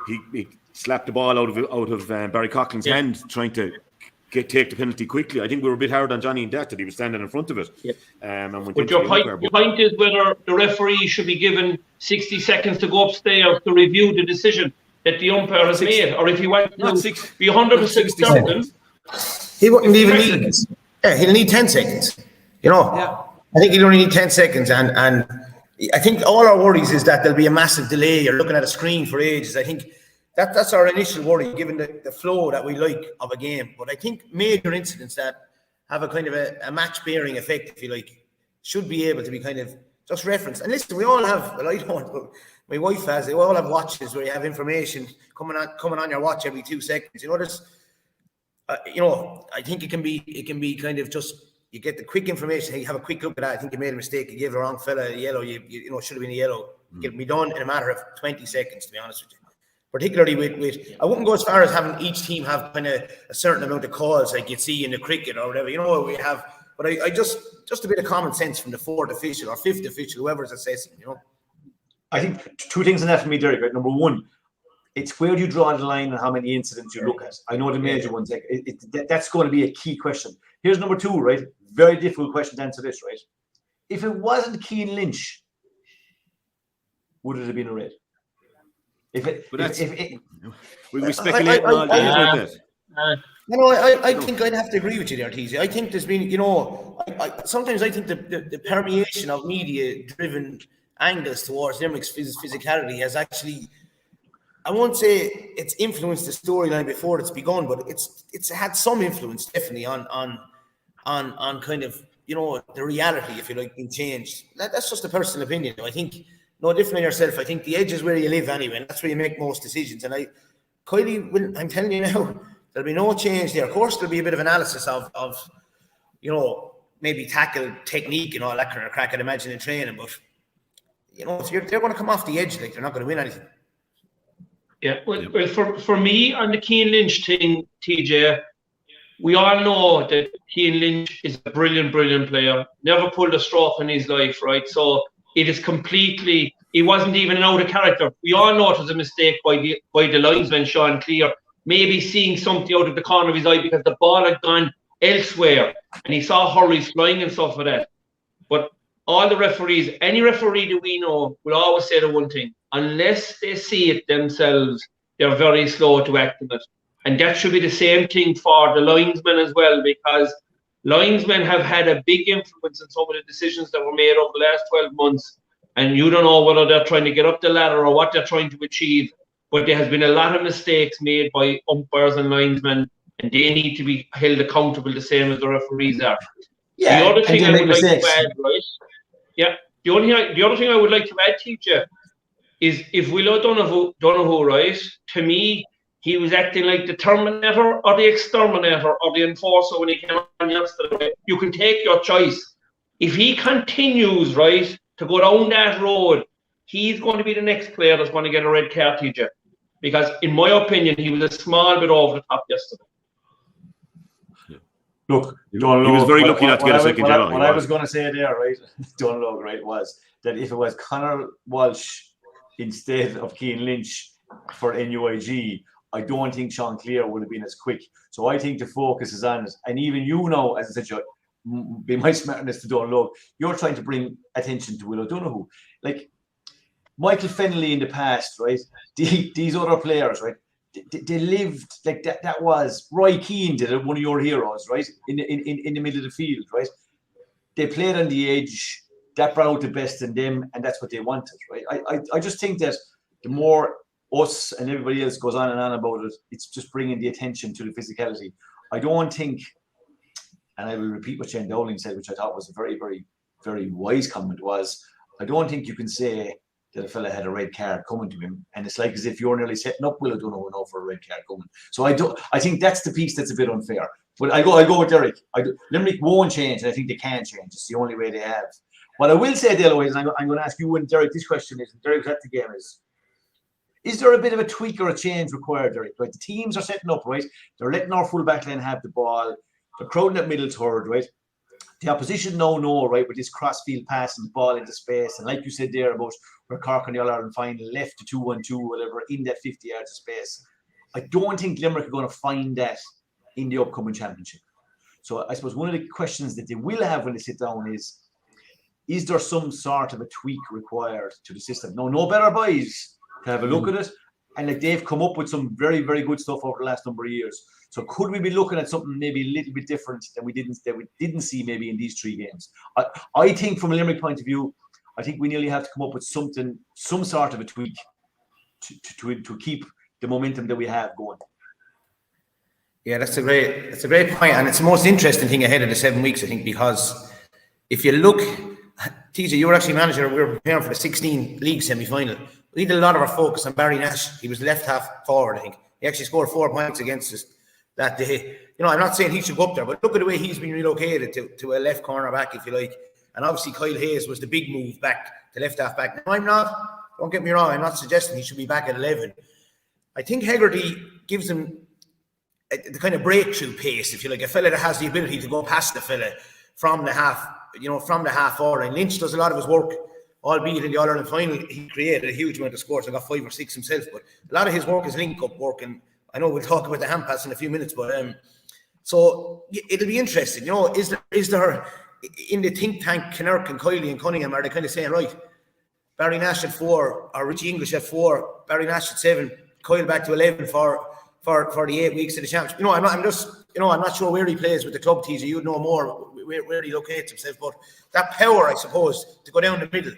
he slapped the ball out of Barry Coughlin's hand, trying to take the penalty quickly. I think we were a bit hard on Johnny in that he was standing in front of it. Yeah. But your point is whether the referee should be given 60 seconds to go upstairs to review the decision that the umpire has made, or if he wants to be 100% certain. He wouldn't even need. Yeah, he'll need 10 seconds. I think he'll only need 10 seconds, and I think all our worries is that there'll be a massive delay. You're looking at a screen for ages. I think that's our initial worry, given the flow that we like of a game. But I think major incidents that have a kind of a match-bearing effect, if you like, should be able to be kind of just referenced. And listen, we all have. Well, I don't. But my wife has. They all have watches where you have information coming on your watch every 2 seconds. I think it can be kind of just. You get the quick information. Hey, you have a quick look at that. I think you made a mistake. You gave the wrong fella a yellow. You should have been a yellow. It can be done in a matter of 20 seconds, to be honest with you. Particularly with I wouldn't go as far as having each team have kind of a certain amount of calls like you'd see in the cricket or whatever. We have But I just a bit of common sense from the fourth official or fifth official, whoever's assessing, you know. I think two things on that for me, Derek. Right? Number one, it's where you draw the line and how many incidents you look at. I know the major ones. Like that's going to be a key question. Here's number two, right? Very difficult question to answer this, right? If it wasn't Cian Lynch, would it have been a red? We speculate on that. I think I'd have to agree with you there, TJ. I think there's been, you know, sometimes I think the permeation of media-driven angles towards Limerick's physicality has actually, I won't say it's influenced the storyline before it's begun, but it's had some influence definitely on kind of, you know, the reality, if you like, being changed. That's just a personal opinion. I think no different than yourself. I think the edge is where you live anyway, and that's where you make most decisions. And Kylie, I'm telling you now, there'll be no change there. Of course, there'll be a bit of analysis of you know, maybe tackle technique and all that kind of crack, I'd imagine, in training. But, you know, if they're going to come off the edge, like, they're not going to win anything. Yeah, well, for me, on the Cian Lynch thing, TJ, we all know that Cian Lynch is a brilliant player. Never pulled a stroke in his life, right? So it is completely, he wasn't even an out of character. We all know it was a mistake by the linesman, Sean Clear, maybe seeing something out of the corner of his eye because the ball had gone elsewhere and he saw hurries flying and stuff like that. But all the referees, any referee that we know will always say the one thing: unless they see it themselves, they're very slow to act on it. And that should be the same thing for the linesmen as well, because linesmen have had a big influence in some of the decisions that were made over the last 12 months. And you don't know whether they're trying to get up the ladder or what they're trying to achieve. But there has been a lot of mistakes made by umpires and linesmen, and they need to be held accountable the same as the referees are. Yeah, the other thing I would like to add, right? Yeah. The other thing I would like to add, teacher, is if Will O'Donoghue, right? To me, he was acting like the Terminator or the Exterminator or the Enforcer when he came on yesterday. You can take your choice. If he continues, right, to go down that road, he's going to be the next player that's going to get a red card, teacher. Because in my opinion, he was a small bit over the top yesterday. Look, he was very lucky not to get a second yellow. What I was going to say there, right, Dalo, right, was that if it was Conor Walsh instead of Cian Lynch for NUIG, I don't think Sean Clear would have been as quick. So I think the focus is on it. And even you know, as I said, be my smartness to Dalo, you're trying to bring attention to Will O'Donoghue. Like Michael Fennelly in the past, right, these other players, right, they lived like that. That was Roy Keane did it, one of your heroes, right? In the middle of the field, right? They played on the edge. That brought out the best in them, and that's what they wanted, right? I just think that the more us and everybody else goes on and on about it, it's just bringing the attention to the physicality. I don't think, and I will repeat what Shane Dowling said, which I thought was a very, very, very wise comment, was I don't think you can say that a fella had a red card coming to him, and it's like as if you're nearly setting up Will O'Donoghue now for a red card coming. So I think that's the piece that's a bit unfair. But I go with Derek. Limerick won't change, and I think they can change. It's the only way they have. What I will say, Dalo, is I'm going to ask you and Derek this question is, Derek was at the game, is there a bit of a tweak or a change required, Derek? Right, the teams are setting up, right? They're letting our full back line have the ball. They're crowding at middle third, right? The opposition know, right, with this cross-field pass and the ball into space. And like you said there about where Cork and the All-Ireland final left to 2-1-2, whatever, in that 50 yards of space. I don't think Limerick are going to find that in the upcoming championship. So I suppose one of the questions that they will have when they sit down is there some sort of a tweak required to the system? No better boys to have a look at it. And like they've come up with some very, very good stuff over the last number of years. So could we be looking at something maybe a little bit different that we didn't see maybe in these three games? I think from a Limerick point of view, I think we nearly have to come up with some sort of a tweak to keep the momentum that we have going. Yeah, that's a great point, and it's the most interesting thing ahead of the 7 weeks, I think, because if you look, TJ, you were actually manager. We were preparing for the 16 league semi-final. We did a lot of our focus on Barry Nash. He was left half forward, I think. He actually scored 4 points against us that day. You know, I'm not saying he should go up there, but look at the way he's been relocated to a left corner back, if you like. And obviously Kyle Hayes was the big move back to left half back. Now, don't get me wrong, I'm not suggesting he should be back at 11. I think Hegarty gives him the kind of breakthrough pace, if you like, a fella that has the ability to go past the fella from the half forward. And Lynch does a lot of his work, albeit in the All-Ireland final, he created a huge amount of scores. I got 5 or 6 himself, but a lot of his work is link-up work. And I know we'll talk about the hand pass in a few minutes, but so it'll be interesting. You know, is there in the think tank, Kinnerk and Kiley and Cunningham, are they kind of saying, right, Barry Nash at 4 or Richie English at 4, Barry Nash at 7, Kyle back to 11 for the 8 weeks of the championship? You know, I'm not sure where he plays with the club, TJ. You'd know more where he locates himself, but that power, I suppose, to go down the middle.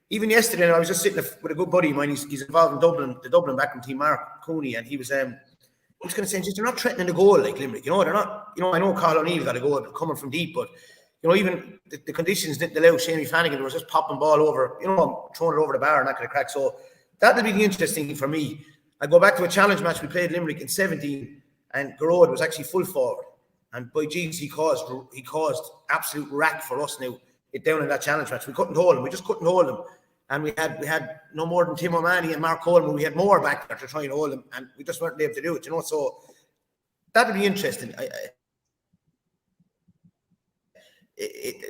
Even yesterday, I was just sitting with a good buddy of mine. He's involved in Dublin, the Dublin backroom team, Mark Cooney, and he was kind of saying, they're not threatening the goal like Limerick. You know, they're not. You know, I know Carl O'Neill got a goal coming from deep, but you know, even the conditions didn't allow Shamie Flanagan. There was just popping ball over, you know, throwing it over the bar and not going to crack. So that'll be the interesting thing for me. I go back to a challenge match we played Limerick in 17, and Garrod was actually full forward, and by Jesus, he caused absolute rack for us now. It down in that challenge match, we couldn't hold him. We just couldn't hold him, and we had no more than Tim O'Mahony and Mark Coleman. We had more back there to try and hold him, and we just weren't able to do it. You know, so that'll be interesting.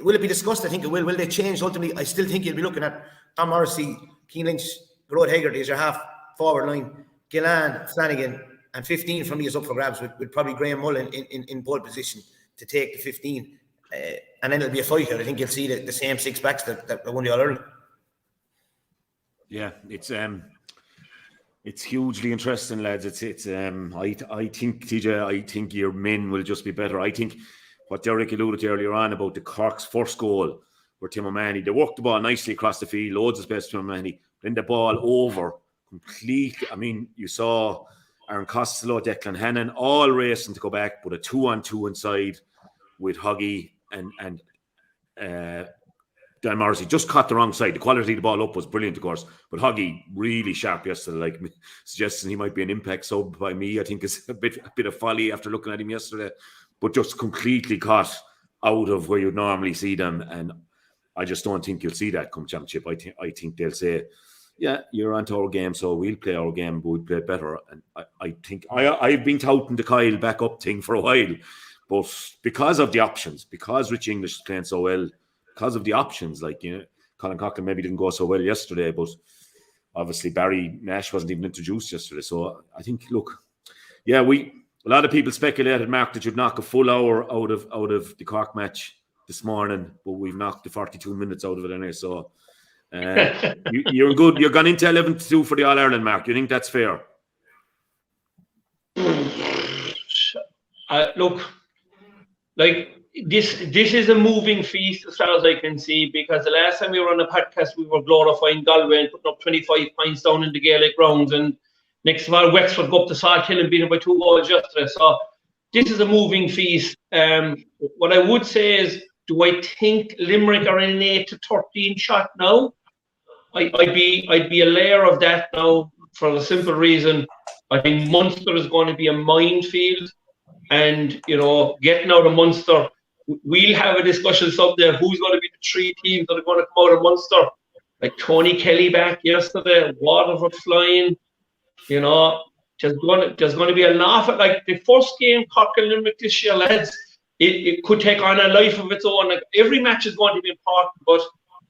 Will it be discussed? I think it will. Will they change ultimately? I still think you'll be looking at Tom Morrissey, Keane Lynch, Garrod Hegarty as your half forward line, Gillan, Flanagan, and 15 for me is up for grabs with probably Graham Mullen in pole position to take the 15. And then it'll be a fight here. I think you'll see the same 6 backs that won the All-Ireland. Yeah, it's hugely interesting, lads. I think, TJ, I think your men will just be better. I think what Derek alluded to earlier on about the Cork's first goal, where Tim O'Mahony, they worked the ball nicely across the field, loads of space for Tim O'Mahony, then the ball over completely. I mean, you saw Aaron Costello, Declan Hannon, all racing to go back, but a 2-on-2 inside with Huggy and Dan Morrissey just caught the wrong side. The quality of the ball up was brilliant, of course, but Huggy really sharp yesterday, like suggesting he might be an impact sub by me. I think it's a bit of folly after looking at him yesterday, but just completely caught out of where you'd normally see them. And I just don't think you'll see that come championship. I think they'll say, yeah, you're onto our game, so we'll play our game, but we'll play better. And I think I've been touting the Kyle back up thing for a while, but because of the options, because Rich English is playing so well, because of the options, like, you know, Colin Coughlin maybe didn't go so well yesterday, but obviously Barry Nash wasn't even introduced yesterday. So I think, look, yeah, a lot of people speculated, Mark, that you'd knock a full hour out of the Cork match this morning, but we've knocked the 42 minutes out of it anyway. So you're good. You're gone into 11-2 for the All Ireland, Mark. You think that's fair? Look, like this is a moving feast as far as I can see, because the last time we were on a podcast, we were glorifying Galway and putting up 25 points down in the Gaelic grounds, and next of all, Wexford go up to Salt Hill and beat them by 2 goals yesterday. So this is a moving feast. What I would say is, do I think Limerick are in an 8-13 shot now? I'd be a layer of that now, for the simple reason I think Munster is going to be a minefield, and you know, getting out of Munster, we'll have a discussion someday who's going to be the 3 teams that are going to come out of Munster. Like Tony Kelly back yesterday, Waterford flying, you know, there's going to be a lot of, like, the first game Cork and Limerick this year, lads, it could take on a life of its own. Like, every match is going to be important, but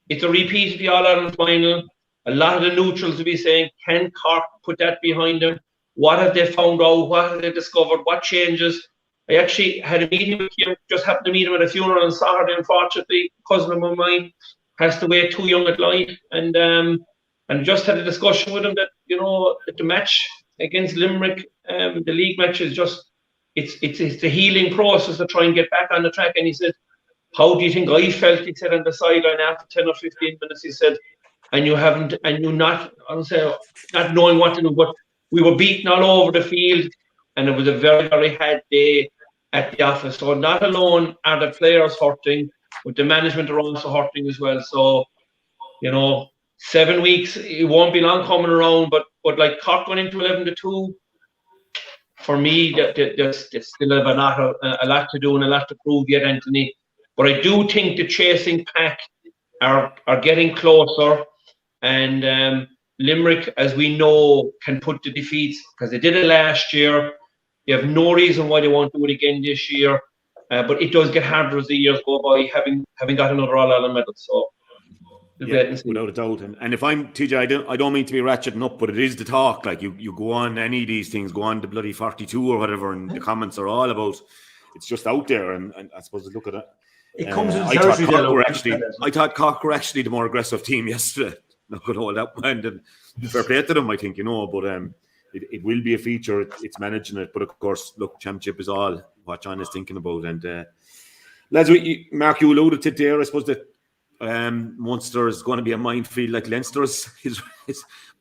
it's a repeat of the All-Ireland final. A lot of the neutrals will be saying, can Cork put that behind them? What have they found out? What have they discovered? What changes? I actually had a meeting with him, just happened to meet him at a funeral on Saturday. Unfortunately, a cousin of mine passed away too young at life, and just had a discussion with him that, you know, the match against Limerick, the league match is just, it's the healing process to try and get back on the track. And he said, how do you think I felt? He said on the sideline after 10 or 15 minutes, he said, and you're not knowing what to do, but we were beaten all over the field, and it was a very, very hard day at the office. So not alone are the players hurting, but the management are also hurting as well. So, you know, 7 weeks, it won't be long coming around, but like Cork going into 11-2, for me, there's still a lot to do and a lot to prove yet, Anthony. But I do think the chasing pack are getting closer, and Limerick, as we know, can put the defeats, because they did it last year. You have no reason why they won't do it again this year. But it does get harder as the years go by, having got another All-Ireland medal. So without a doubt. And if I'm TJ, I don't mean to be ratcheting up, but it is the talk. Like you go on any of these things, go on the bloody 42 or whatever, and the comments are all about. It's just out there, and I suppose look at it. It comes in I thought Cork were actually the more aggressive team yesterday. Not going to hold that one, and fair play to them, I think, but it will be a feature. It's managing it, but of course, look, championship is all what John is thinking about. And lads, Mark, you alluded to there. I suppose that Munster is going to be a minefield like Leinster is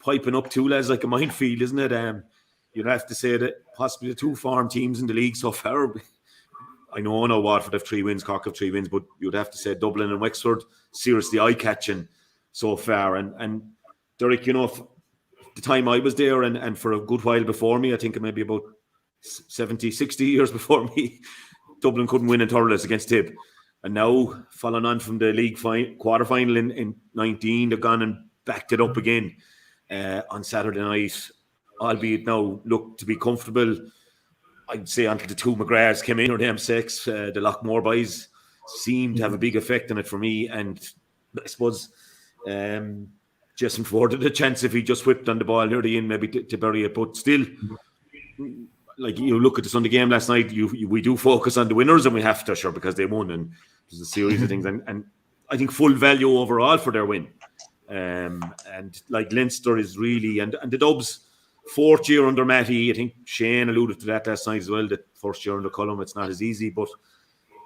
piping up too, lads, like a minefield, isn't it? You'd have to say that possibly the two farm teams in the league so far. I know Waterford have 3 wins, Cork have 3 wins, but you'd have to say Dublin and Wexford seriously eye-catching so far. And Derek, the time I was there and for a good while before me, I think maybe about 70, 60 years before me, Dublin couldn't win in Thurles against Tib. And now, following on from the league quarter-final in 19, they've gone and backed it up again on Saturday night, albeit now look to be comfortable. I'd say until the 2 McGraths came in, or the M6, the Lockmore boys seemed to have a big effect on it for me. And I suppose Jason Ford had a chance if he just whipped on the ball near the end, maybe to bury it. But still, like you look at the Sunday game last night, we do focus on the winners, and we have to, sure, because they won, and there's a series of things. And I think full value overall for their win. And like Leinster is really, and the Dubs, 4th year under Matty. I think Shane alluded to that last night as well, that first year under Cullum, it's not as easy, but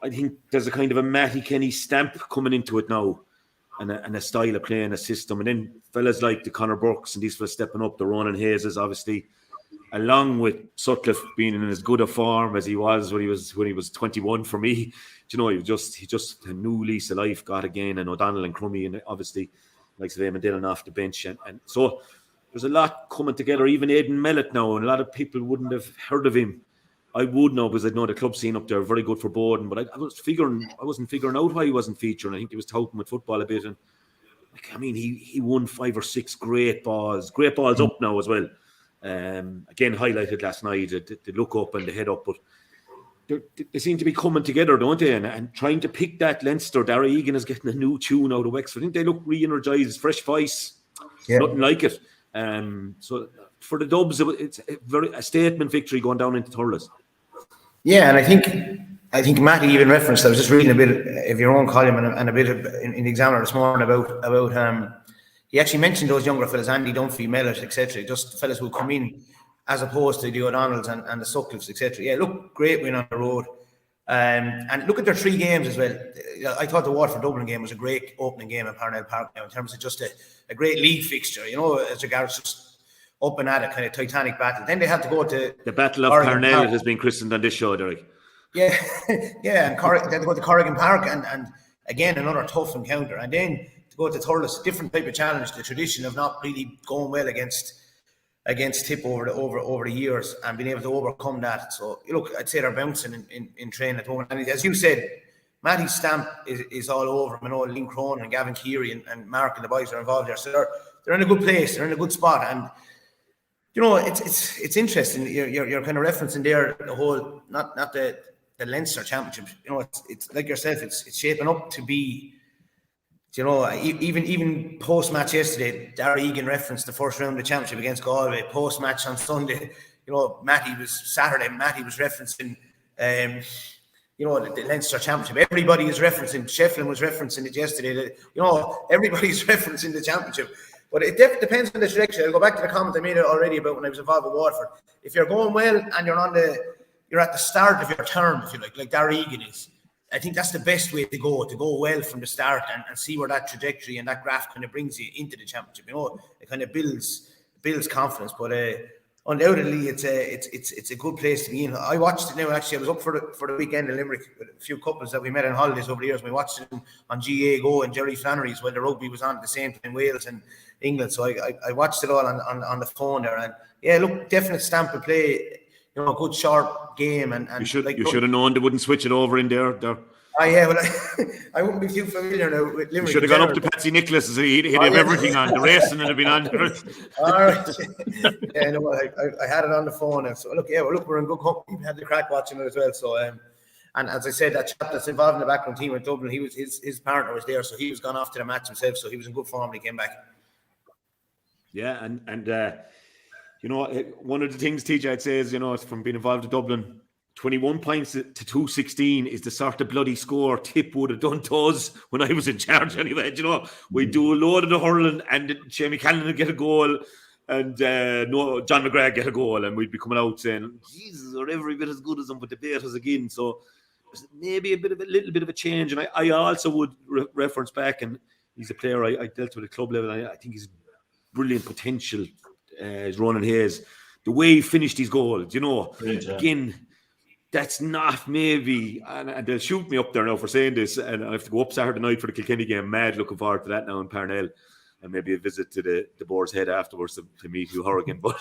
I think there's a kind of a Matty Kenny stamp coming into it now, and a style of playing, a system. And then fellas like the Conor Burks and these fellas stepping up, the Ronan Hayes, obviously, along with Sutcliffe being in as good a form as he was when he was 21 for me. He just a new lease of life got again, and O'Donnell and Crummy, and obviously likes of Eamon Dillon off the bench, and so there's a lot coming together. Even Aidan Mellett now, and a lot of people wouldn't have heard of him. I would know, because I'd know the club scene up there very good for Bowden, but I wasn't figuring out why he wasn't featuring. I think he was touting with football a bit, and he won 5 or 6 great balls up now as well. Again, highlighted last night, the look up and the head up, but they seem to be coming together, don't they? And trying to pick that Leinster. Dara Egan is getting a new tune out of Wexford. I think they look re-energised, fresh voice, nothing like it. So for the Dubs, it's a statement victory going down into Thurles. Yeah, and I think Matty even referenced, I was just reading a bit of your own column and a bit in the Examiner this morning about he actually mentioned those younger fellas, Andy Dunphy, Mellett, etc., just fellas who come in as opposed to the O'Donnells and the Sutcliffes, etc. Yeah, look, great win on the road. And look at their 3 games as well. I thought the Waterford Dublin game was a great opening game at Parnell Park now, in terms of just a great league fixture, as regards just up and at it, kind of titanic battle. Then they had to go to the Battle of Parnell has been christened on this show, Derek. Yeah, yeah, and they had to go to Corrigan Park and again another tough encounter, and then to go to Thurles, a different type of challenge. The tradition of not really going well against Tip over the years, and being able to overcome that. So look, I'd say they're bouncing in training at the moment. And as you said, Matty's stamp is all over him. I know Lynn Crone and Gavin Keary and Mark and the boys are involved there. So they're in a good place. They're in a good spot. And it's interesting. You're kind of referencing there the whole not the Leinster Championship. It's like yourself. It's shaping up to be. Even post-match yesterday, Dara Egan referenced the first round of the championship against Galway. Post-match on Sunday, Matty was referencing, the Leinster Championship. Everybody is referencing. Shefflin was referencing it yesterday. Everybody's referencing the championship. But it depends on the direction. I'll go back to the comment I made already about when I was involved with Waterford. If you're going well and you're at the start of your term, if you like Dara Egan is, I think that's the best way to go well from the start and see where that trajectory and that graph kind of brings you into the championship. It kind of builds confidence. But undoubtedly, it's a good place to be in. I watched it now. Actually, I was up for the weekend in Limerick with a few couples that we met on holidays over the years. We watched it on GA Go and Jerry Flannery's while the rugby was on at the same time in Wales and England. So I watched it all on the phone there. And yeah, look, definite stamp of play. A good sharp game, and you should have known they wouldn't switch it over in there. Yeah, but I wouldn't be too familiar now with Limerick. You should have gone up to Patsy Nicholas and he'd have everything on. The racing would have been on. All right. Yeah, no, I had it on the phone. And so look, we're in good company. We had the crack watching it as well. So And as I said, that chap that's involved in the backroom team at Dublin, his partner was there, so he was gone off to the match himself, so he was in good form when he came back. Yeah, and one of the things, TJ, I'd say is, from being involved in Dublin, 21 points to 216 is the sort of bloody score Tip would have done to us when I was in charge anyway. We'd do a load of the hurling and Jamie Callan would get a goal and John McGrath get a goal, and we'd be coming out saying, Jesus, we're every bit as good as them, but they beat us again. So there's maybe a little bit of a change. And I also would reference back, and he's a player I dealt with at club level, and I think he's brilliant potential. Is Ronan Hayes, the way he finished his goals, again, that's not maybe, and they'll shoot me up there now for saying this, and I have to go up Saturday night for the Kilkenny game. Mad looking forward to that now in Parnell, and maybe a visit to the Boar's Head afterwards to meet Hugh Horrigan. But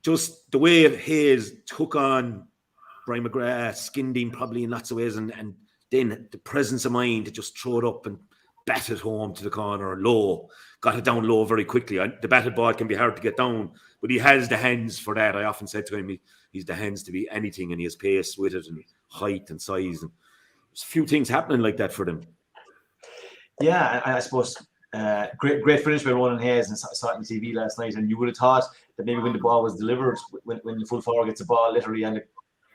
just the way Hayes took on Brian McGrath, skinned him probably in lots of ways, and then the presence of mind to just throw it up and bat it home to the corner low, got it down low very quickly. The batted ball can be hard to get down, but he has the hands for that. I often said to him, he's the hands to be anything, and he has pace with it and height and size. And there's a few things happening like that for them. Yeah, I suppose great finish by Ronan Hayes, and saw it on TV last night, and you would have thought that maybe when the ball was delivered, when the full forward gets a ball literally on the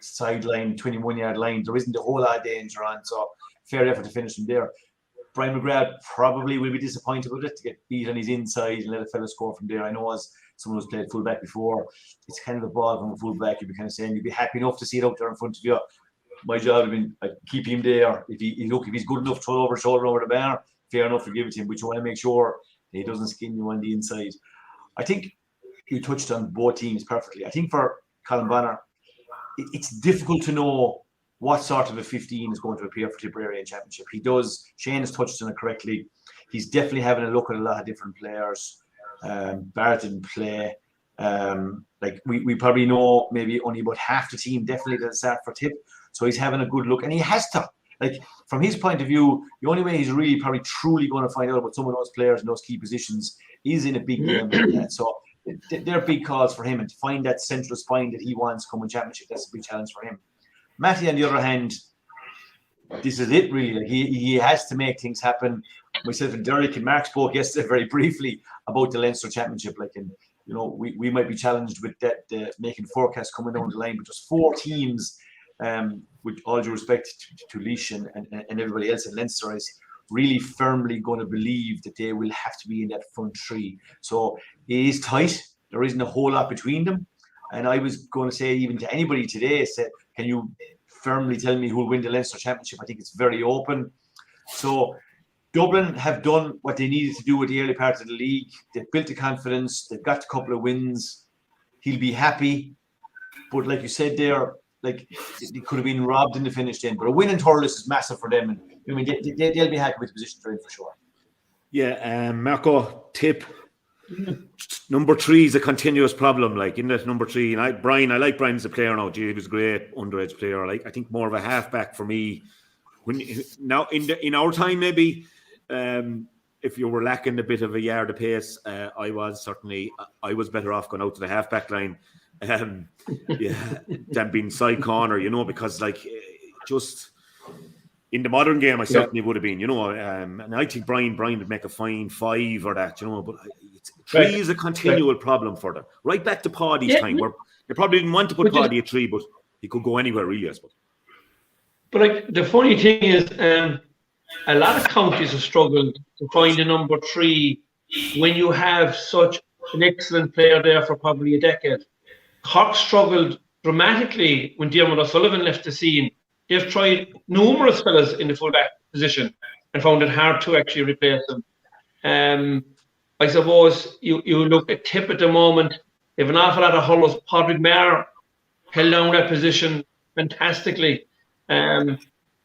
sideline, 21-yard line, there isn't a whole lot of danger on, so fair effort to finish from there. Brian McGrath probably will be disappointed with it, to get beat on his inside and let a fella score from there. I know as someone who's played fullback before, it's kind of a ball from a fullback. You'd be kind of saying you'd be happy enough to see it out there in front of you. My job would have been keep him there. If he's good enough to throw shoulder over the bar, fair enough to give it to him. But you want to make sure that he doesn't skin you on the inside. I think you touched on both teams perfectly. I think for Colin Bonner, it's difficult to know what sort of a 15 is going to appear for Tipperary in Championship. He does. Shane has touched on it correctly. He's definitely having a look at a lot of different players. Barrett didn't play. We probably know maybe only about half the team definitely going to start for Tip. So he's having a good look, and he has to. From his point of view, the only way he's really probably truly going to find out about some of those players in those key positions is in a big game like that. So they're big calls for him, and to find that central spine that he wants coming Championship, that's a big challenge for him. Matty, on the other hand, this is it really. He has to make things happen. Myself and Derek and Mark spoke yesterday very briefly about the Leinster Championship. We might be challenged with that making forecasts coming down the line, but just 4 teams, with all due respect to Laois and everybody else in Leinster, is really firmly going to believe that they will have to be in that front 3. So it is tight. There isn't a whole lot between them. And I was going to say, even to anybody today, said, can you firmly tell me who will win the Leinster Championship? I think it's very open. So Dublin have done what they needed to do at the early part of the league. They've built the confidence. They've got a couple of wins. He'll be happy. But like you said there, they could have been robbed in the finish then. But a win in Thurles is massive for them. And they'll be happy with the position they're in for sure. Yeah, Marco, Tip. Number 3 is a continuous problem, in that number 3. And I like Brian as a player now. He was a great underage player. I think more of a halfback for me. Now in our time, maybe if you were lacking a bit of a yard of pace, I was better off going out to the halfback line, than being side corner. Because just in the modern game, I certainly would have been. And I think Brian would make a fine 5 or that. But. 3 is a continual problem for them. Right back to Paddy's time, where they probably didn't want to put Paddy at 3, but he could go anywhere really, I suppose. But the funny thing is, a lot of counties have struggled to find a number 3 when you have such an excellent player there for probably a decade. Cork struggled dramatically when Diarmuid O'Sullivan left the scene. They've tried numerous fellas in the fullback position and found it hard to actually replace them. I suppose you look at Tip at the moment, they have an awful lot of hurlers. Padraig Maher held down that position fantastically. But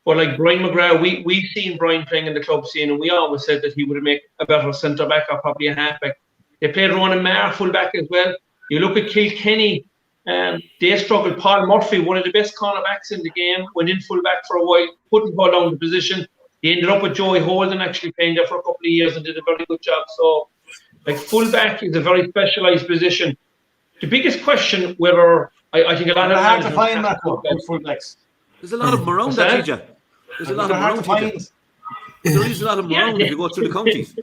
Brian McGrath, we've seen Brian playing in the club scene, and we always said that he would make a better centre-back or probably a half-back. They played Ronan Maher full-back as well. You look at Kilkenny, they struggled. Paul Murphy, one of the best cornerbacks in the game, went in full-back for a while, couldn't hold down the position. He ended up with Joey Holden actually playing there for a couple of years and did a very good job. So, fullback is a very specialised position. The biggest question whether I think a lot They're of hard to managers find, have Marco, to- good fullbacks. There's a lot of them around What's that, that? TJ. There's a lot They're of them hard around, to find. TJ. There is a lot of them around if you go through the counties.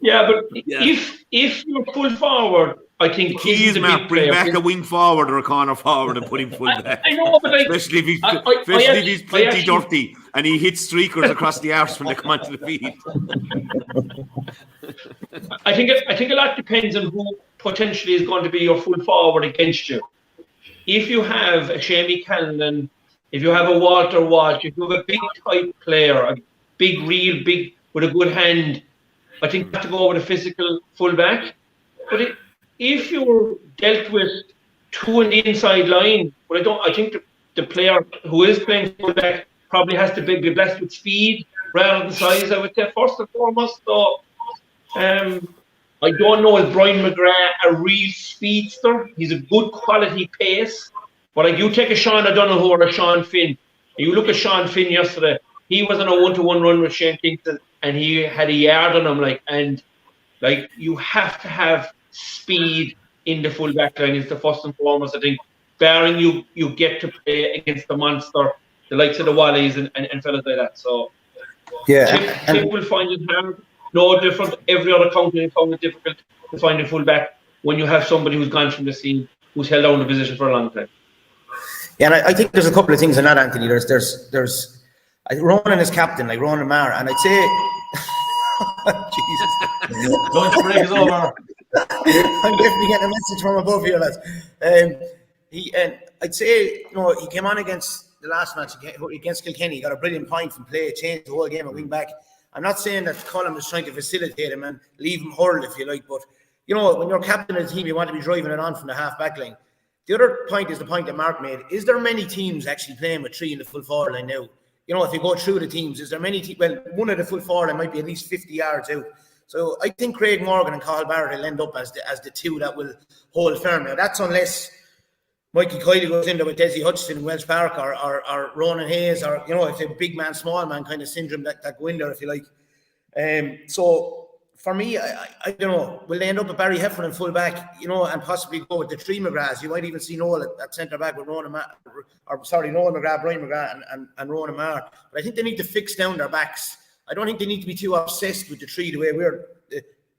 Yeah, but Yeah. if you're full forward, I think Key he's is, the Matt, big bring player. back a wing forward or a corner forward and put him full back. I know, but like, Especially if he's, I if he's plenty actually- dirty and he hits streakers across the arse when they come onto the field. I think a lot depends on who potentially is going to be your full forward against you. If you have a Shamie Callan, if you have a Walter Walsh, if you have a big type player, a real big with a good hand, I think you have to go with a physical fullback. But if you're dealt with two on the inside line, but I think the player who is playing fullback probably has to be blessed with speed rather than size, I would say, first and foremost. So I don't know if Brian McGrath a real speedster. He's a good quality pace. But like you take a Sean O'Donoghue or a Sean Finn, and you look at Sean Finn yesterday, he was on a 1-to-1 run with Shane Kingston and he had a yard on him, and you have to have speed in the full back line is the first and foremost. I think barring you get to play against the monster, the likes of the Wallies and fellas like that. So Chip will find it hard. No different. Every other county found it difficult to find a full back when you have somebody who's gone from the scene, who's held down the position for a long time. Yeah, and I think there's a couple of things in that, Anthony. There's Ronan is captain, like Ronan Maher, and I'd say Jesus. Don't break us over. I'm definitely getting a message from above here, lads. I'd say, he came on against the last match against Kilkenny, got a brilliant point from play, changed the whole game at wing back. I'm not saying that Colin was trying to facilitate him and leave him hurl, if you like, but when you're captain of the team, you want to be driving it on from the half back line. The other point is the point that Mark made. Is there many teams actually playing with three in the full forward line now? If you go through the teams, is there many teams? Well, one of the full forward line might be at least 50 yards out. So I think Craig Morgan and Cathal Barrett will end up as the two that will hold firm. Now, that's unless Mikey Kiley goes in there with Desi Hutchinson in Welsh Park or Ronan Hayes or, if they have a big man, small man kind of syndrome that go in there, if you like. So for me, I don't know. Will they end up with Barry Heffernan in full back, and possibly go with the three McGraths? You might even see Noel at centre back with Noel McGrath, Brian McGrath, and Ronan Maher. But I think they need to fix down their backs. I don't think they need to be too obsessed with the three the way we're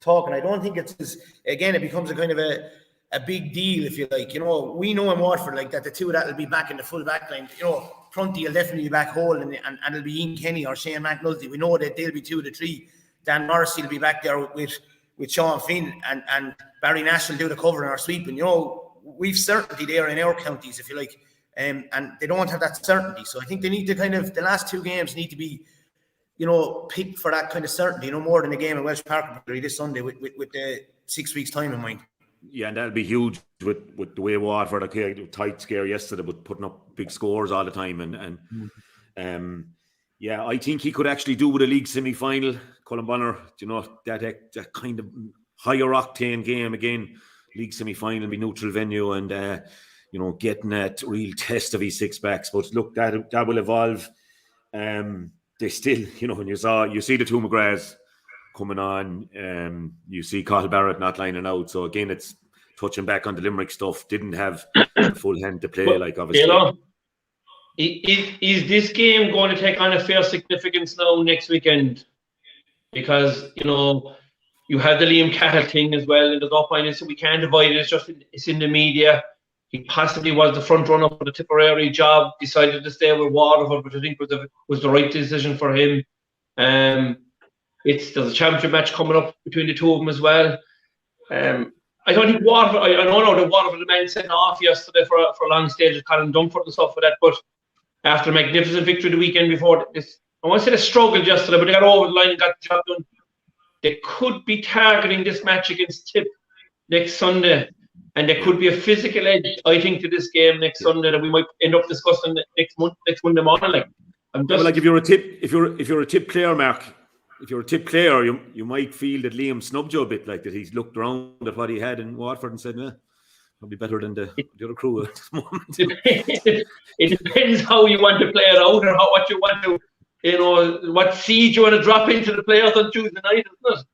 talking. I don't think it becomes a kind of a big deal, if you like. We know in Watford that the two that will be back in the full back line. Prunty will definitely be back whole, and it'll be Ian Kenny or Shane McNulty. We know that they'll be two of the three. Dan Morrissey will be back there with Sean Finn, and Barry Nash will do the covering or sweeping. We've certainty there in our counties, if you like, and they don't have that certainty. So I think they need to the last two games need to be, picked for that kind of certainty, more than a game at Welsh Park this Sunday with the 6 weeks' time in mind. Yeah, and that'll be huge with the way Watford, tight scare yesterday, but putting up big scores all the time. Yeah, I think he could actually do with a league semi-final. Colin Bonner, that kind of higher octane game again, league semi-final, be neutral venue, and getting that real test of his six backs. But look, that will evolve. They still, when you see the two McGraths coming on, you see Cathal Barrett not lining out. So again, it's touching back on the Limerick stuff. Didn't have a full hand to play, obviously. Is this game going to take on a fair significance now next weekend? Because, you have the Liam Cahill thing as well, and there's no point in so we can't divide it. It's in the media. He possibly was the front runner for the Tipperary job, decided to stay with Waterford, which I think was the right decision for him. There's a championship match coming up between the two of them as well. I don't think Waterford, I don't know that Waterford the man sent off yesterday for a long stage of Colin Dunford and stuff for that, but after a magnificent victory the weekend before this, I won't say they struggled yesterday, but they got over the line and got the job done. They could be targeting this match against Tip next Sunday, and there could be a physical edge, I think, to this game next Sunday that we might end up discussing next Monday morning. If you're a Tip player, Mark, if you're a Tip player, you might feel that Liam snubbed you a bit, that he's looked around at what he had in Watford and said, probably better than the other crew at this moment. It depends how you want to play it out, or what you want to, what seed you want to drop into the players on Tuesday night, isn't it?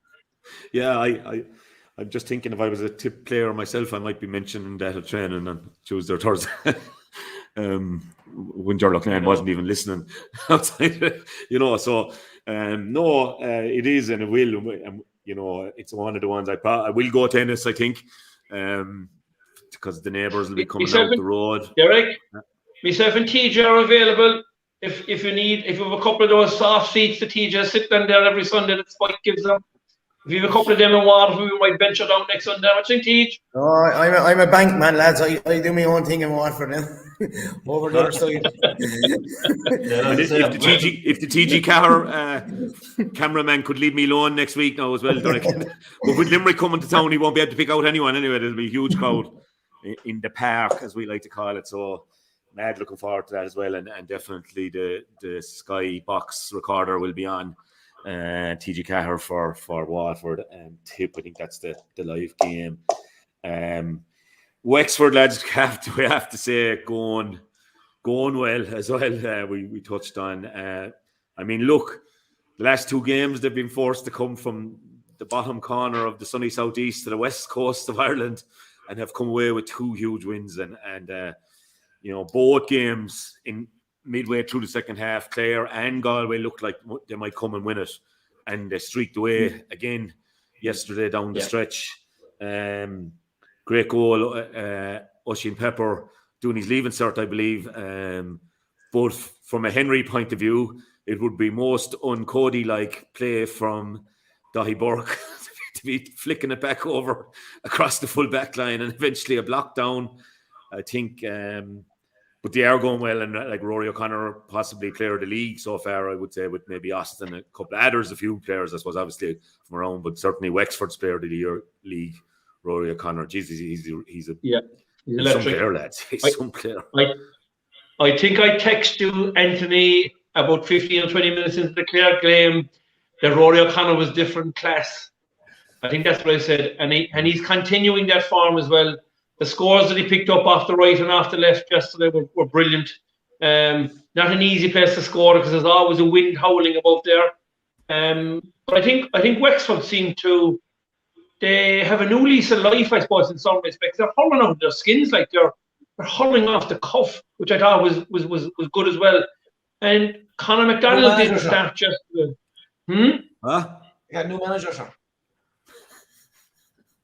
Yeah, I'm just thinking if I was a tip player myself, I might be mentioning that at training on Tuesday or Thursday. When Gerald Clan wasn't even listening outside, So no, it is, and it will. It's one of the ones I will go tennis, I think, because the neighbours will be coming out the road. Derek, myself and TJ are available if you have a couple of those soft seats. The TJ sit down there every Sunday that Spike gives them. If you have a couple of them in Waterford, we might venture down next Sunday. What do you think, Teach? Oh, I'm a bank man, lads. I do my own thing in Waterford now. Over the other side. If the TG car cameraman could leave me alone next week now as well, Derek. But with Limerick coming to town, he won't be able to pick out anyone anyway. There'll be a huge crowd in the park, as we like to call it. So mad looking forward to that as well. And definitely the Sky Box recorder will be on. TG Cahir for Waterford and Tip. I think that's the live game. Wexford lads, we have to say going well as well. We touched on. I mean, look, the last two games they've been forced to come from the bottom corner of the sunny southeast to the west coast of Ireland, and have come away with two huge wins. And both games in midway through the second half, Clare and Galway looked like they might come and win it, and they streaked away again yesterday down the stretch. Great goal, Oisin Pepper doing his leaving cert, I believe. But from a Henry point of view, it would be most un-Cody-like play from Dahi Burke to be flicking it back over across the full back line, and eventually a block down, I think. But they are going well, and like Rory O'Connor, possibly player of the league so far, I would say, with maybe Austin, a couple of others, a few players, I suppose, obviously from around, but certainly Wexford's player of the year league, Rory O'Connor. Jesus, he's some player, lads. He's some player. I think I texted you, Anthony, about 15 or 20 minutes into the Clare game, that Rory O'Connor was different class. I think that's what I said, and he's continuing that form as well. The scores that he picked up off the right and off the left yesterday were brilliant. Not an easy place to score because there's always a wind howling above there. But I think Wexford they have a new lease of life, I suppose, in some respects. They're hurling out of their skins, like they're hurling off the cuff, which I thought was good as well. And Conor McDonald didn't start yesterday. You got a new manager, sir.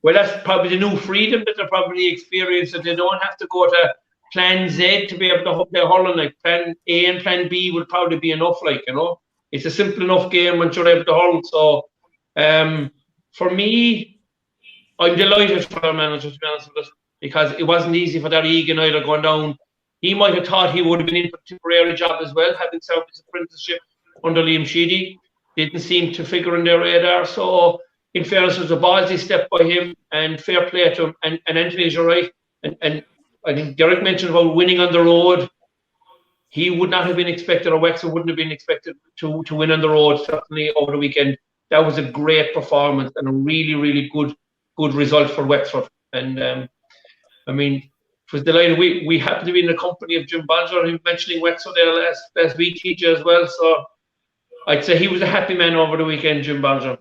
Well, that's probably the new freedom that they're probably experiencing. They don't have to go to Plan Z to be able to play hurling. Like Plan A and Plan B would probably be enough. It's a simple enough game once you're able to hurl. So, for me, I'm delighted for our manager, to be honest with us, because it wasn't easy for that Egan either going down. He might have thought he would have been in for a temporary job as well, having served his apprenticeship under Liam Sheedy. Didn't seem to figure in their radar. So, in fairness, it was a ballsy step by him, and fair play to him. And Anthony, you're right. And I think Derek mentioned about winning on the road. He would not have been expected, or Wexford wouldn't have been expected to win on the road, certainly over the weekend. That was a great performance and a really, really good result for Wexford. And I mean, it was delighted. We happened to be in the company of Jim Balger, who was mentioning Wexford there last week, TJ, as well. So I'd say he was a happy man over the weekend, Jim Balger.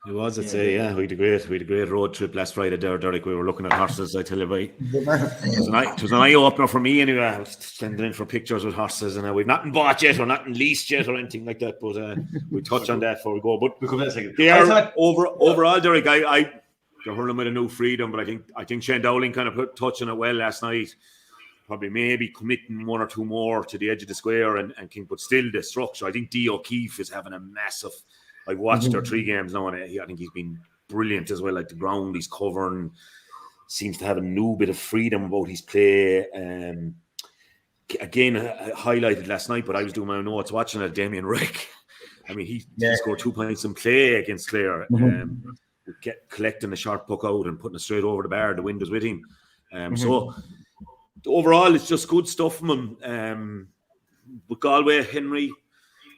He was, I'd say, yeah. We had a great road trip last Friday there, Derek. We were looking at horses, I tell you, it was an eye-opener for me anyway. I was sending in for pictures with horses, and we've nothing bought yet or nothing leased yet or anything like that, but we'll touch on that before we go. But overall, Derek, they're hurling with a new freedom, but I think Shane Dowling kind of touched on it well last night. Probably maybe committing one or two more to the edge of the square and King, but still the structure. I think Dee O'Keefe is having a massive... I've watched their 3 games now, and I think he's been brilliant as well. Like the ground he's covering, seems to have a new bit of freedom about his play. Again, highlighted last night, but I was doing my own notes watching it. Damien Rick, I mean, he scored 2 points in play against Clare. Collecting the short puck out and putting it straight over the bar. The wind was with him. So overall, it's just good stuff from him. With Galway, Henry.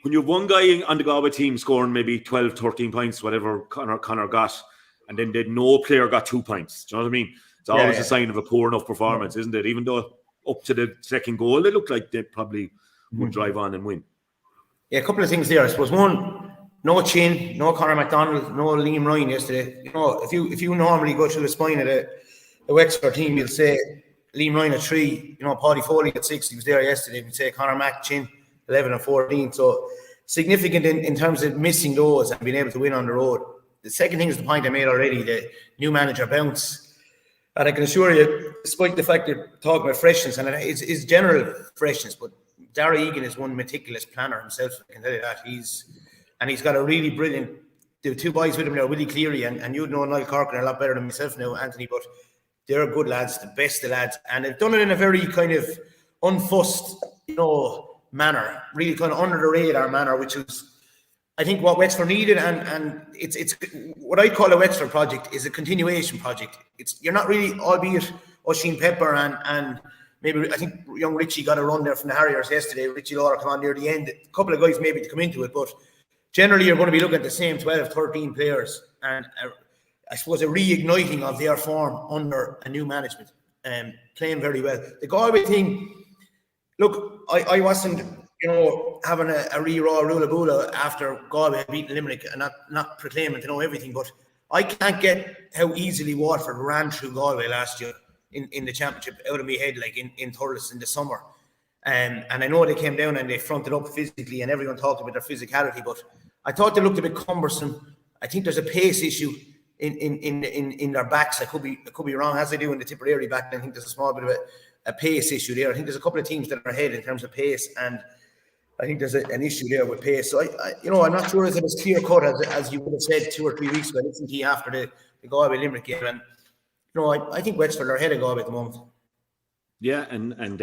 When you have one guy on the Galway team scoring maybe 12, 13 points, whatever Conor got, and then no player got 2 points. Do you know what I mean? It's always a sign of a poor enough performance, isn't it? Even though up to the second goal, they looked like they probably would drive on and win. Yeah, a couple of things there. I suppose one, No Chin, no Conor McDonald, no Liam Ryan yesterday. You know, if you normally go through the spine of the Wexford team, you'll say Liam Ryan at 3, you know, Paddy Foley at 6, he was there yesterday. We'd say Conor Mac, Chin, 11 and 14. So significant in terms of missing those and being able to win on the road. The second thing is the point I made already, the new manager bounce. And I can assure you, despite the fact you're talking about freshness, and it's general freshness, but Darragh Egan is one meticulous planner himself, I can tell you that. He's got a really brilliant, the two boys with him now, Willie Cleary, and you'd know Niall Corcoran a lot better than myself now, Anthony, but they're good lads, the best of lads, and they've done it in a very kind of unfussed, you know, manner, really kind of under the radar manner, which is, I think, what Wexford needed, and it's what I call a Wexford project is a continuation project. You're not really, albeit Oisin Pepper and maybe I think young Richie got a run there from the Harriers yesterday. Richie Laura come on near the end. A couple of guys maybe to come into it, but generally you're going to be looking at the same 12, 13 players, and I suppose a reigniting of their form under a new management, playing very well. The Galway thing, look, I wasn't, you know, having a re-raw rula-bula after Galway had beaten Limerick and not proclaiming to know everything, but I can't get how easily Waterford ran through Galway last year in the championship out of my head, like in Thurles in the summer. And I know they came down and they fronted up physically and everyone talked about their physicality, but I thought they looked a bit cumbersome. I think there's a pace issue in their backs. I could be wrong, as they do in the Tipperary back. I think there's a small bit of a pace issue there. I think there's a couple of teams that are ahead in terms of pace, and I think there's an issue there with pace. So I'm not sure if it was clear cut as you would have said 2 or 3 weeks ago. I listened to you after the Galway Limerick game, and I think Wexford are ahead of Galway at the moment. Yeah, and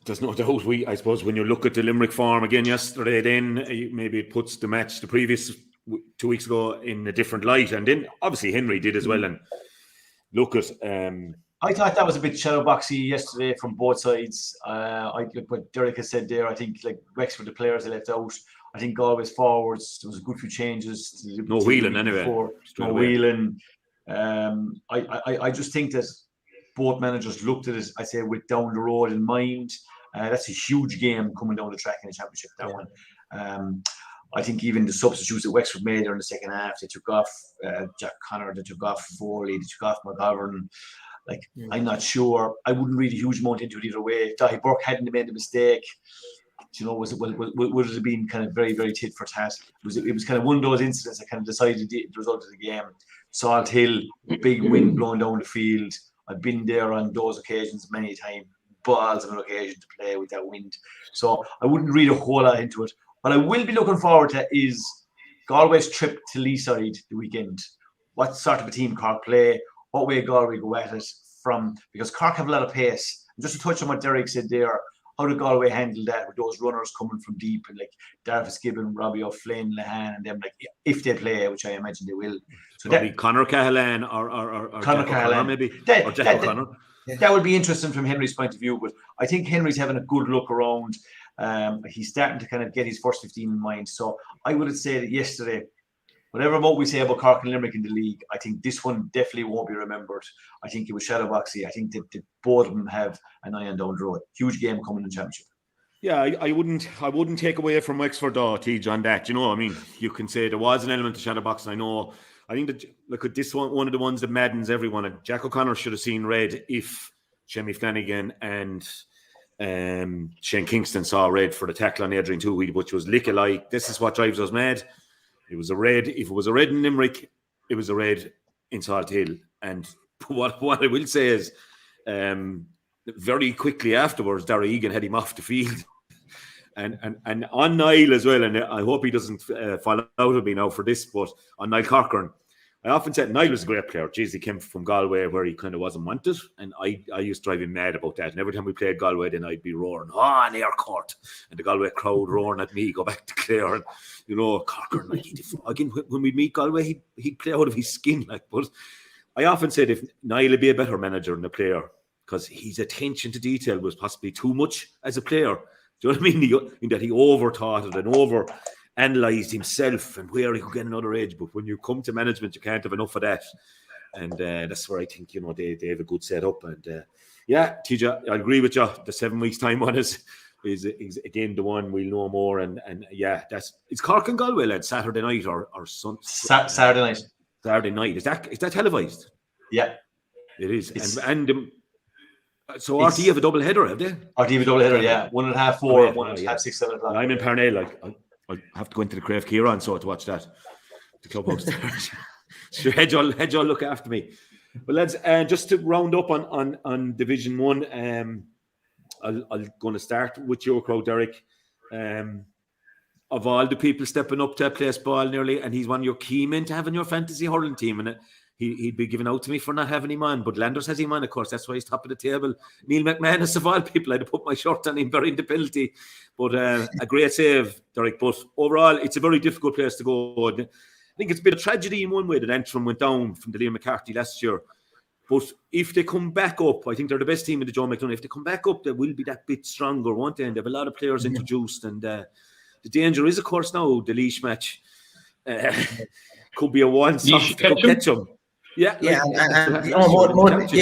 there's no doubt. I suppose when you look at the Limerick form again yesterday, then maybe it puts the match the previous 2 weeks ago in a different light, and then obviously Henry did as well. And look at. I thought that was a bit shadowboxy yesterday from both sides. What Derek has said there, I think like Wexford, the players they left out. I think Galway's forwards, there was a good few changes. No Whelan anyway. No Whelan. I just think that both managers looked at it, I say, with down the road in mind. That's a huge game coming down the track in the championship, that one. I think even the substitutes that Wexford made there in the second half, they took off Jack Connor, they took off Foley, they took off McGovern. I'm not sure. I wouldn't read a huge amount into it either way. If Dahi Burke hadn't made a mistake, would it have been kind of very, very tit for tat? It was kind of one of those incidents that kind of decided the result of the game. Salt Hill, big wind blowing down the field. I've been there on those occasions many times. Balls of an occasion to play with that wind. So I wouldn't read a whole lot into it. What I will be looking forward to is Galway's trip to Leeside the weekend. What sort of a team Cork play? What way Galway go at it from? Because Cork have a lot of pace. And just to touch on what Derek said there, how did Galway handle that with those runners coming from deep and like Darvis Gibbon, Robbie O'Flynn, Lehan, and them, like if they play, which I imagine they will. So probably Conor Cahalane or Conor Cahalane maybe, or Jack O'Connor. That would be interesting from Henry's point of view, but I think Henry's having a good look around. He's starting to kind of get his first 15 in mind. So I would say that yesterday, whatever we say about Cork and Limerick in the league, I think this one definitely won't be remembered. I think it was shadowboxy. I think that both of them have an eye on down the road. Huge game coming in the championship. Yeah, I wouldn't take away from Wexford though, Tej, on that. I mean, you can say there was an element of shadowboxing. I know. I think that look at this one of the ones that maddens everyone. And Jack O'Connor should have seen red if Shemmy Flanagan and Shane Kingston saw red for the tackle on Adrian Toohey, which was lick-alike. This is what drives us mad. It was a red. If it was a red in Limerick, it was a red in Salt Hill. And what I will say is, very quickly afterwards, Darragh Egan had him off the field. And on Niall as well, and I hope he doesn't fall out of me now for this, but on Niall Corcoran, I often said Niall was a great player. Jeez, he came from Galway where he kind of wasn't wanted, and I used to drive him mad about that. And every time we played Galway, then I'd be roaring, an air court, and the Galway crowd roaring at me, go back to Clare, and Corcoran, like again when we meet Galway, he'd play out of his skin, like. But I often said if Niall would be a better manager than a player, because his attention to detail was possibly too much as a player. Do you know what I mean? In that he overthought it and over-analysed himself and where he could get another edge. But when you come to management, you can't have enough of that. And that's where I think, they have a good setup. And TJ, I agree with you. The 7 weeks time one is, is again the one we'll know more. And yeah, it's Cork and Galway, lads, Saturday night or Saturday night. Saturday night. Is that televised? Yeah, it is. So RT have a double header, have they? RT have a double header, yeah. 1.5, 4, 1.5, 6, 7 o'clock. I'm in Parnell. I have to go into the Crave Kieran so to watch that. The clubhouse there. Sure, Hedge all look after me. Well, lads, just to round up on Division 1, I'm going to start with your crowd, Derek. Of all the people stepping up to play ball nearly, and he's one of your key men to have in your fantasy hurling team, and he'd be given out to me for not having him on, but Landers has him on, of course. That's why he's top of the table. Neil McManus, of all people, I'd have put my shirt on him, burying the penalty. But a great save, Derek. But overall, it's a very difficult place to go. I think it's been a tragedy in one way that Antrim went down from the Liam McCarthy last year. But if they come back up, I think they're the best team in the Joe McDonough. If they come back up, they will be that bit stronger, won't they? And they have a lot of players introduced. And the danger is, of course, now the Laois match could be a one-stop to catch them. Yeah,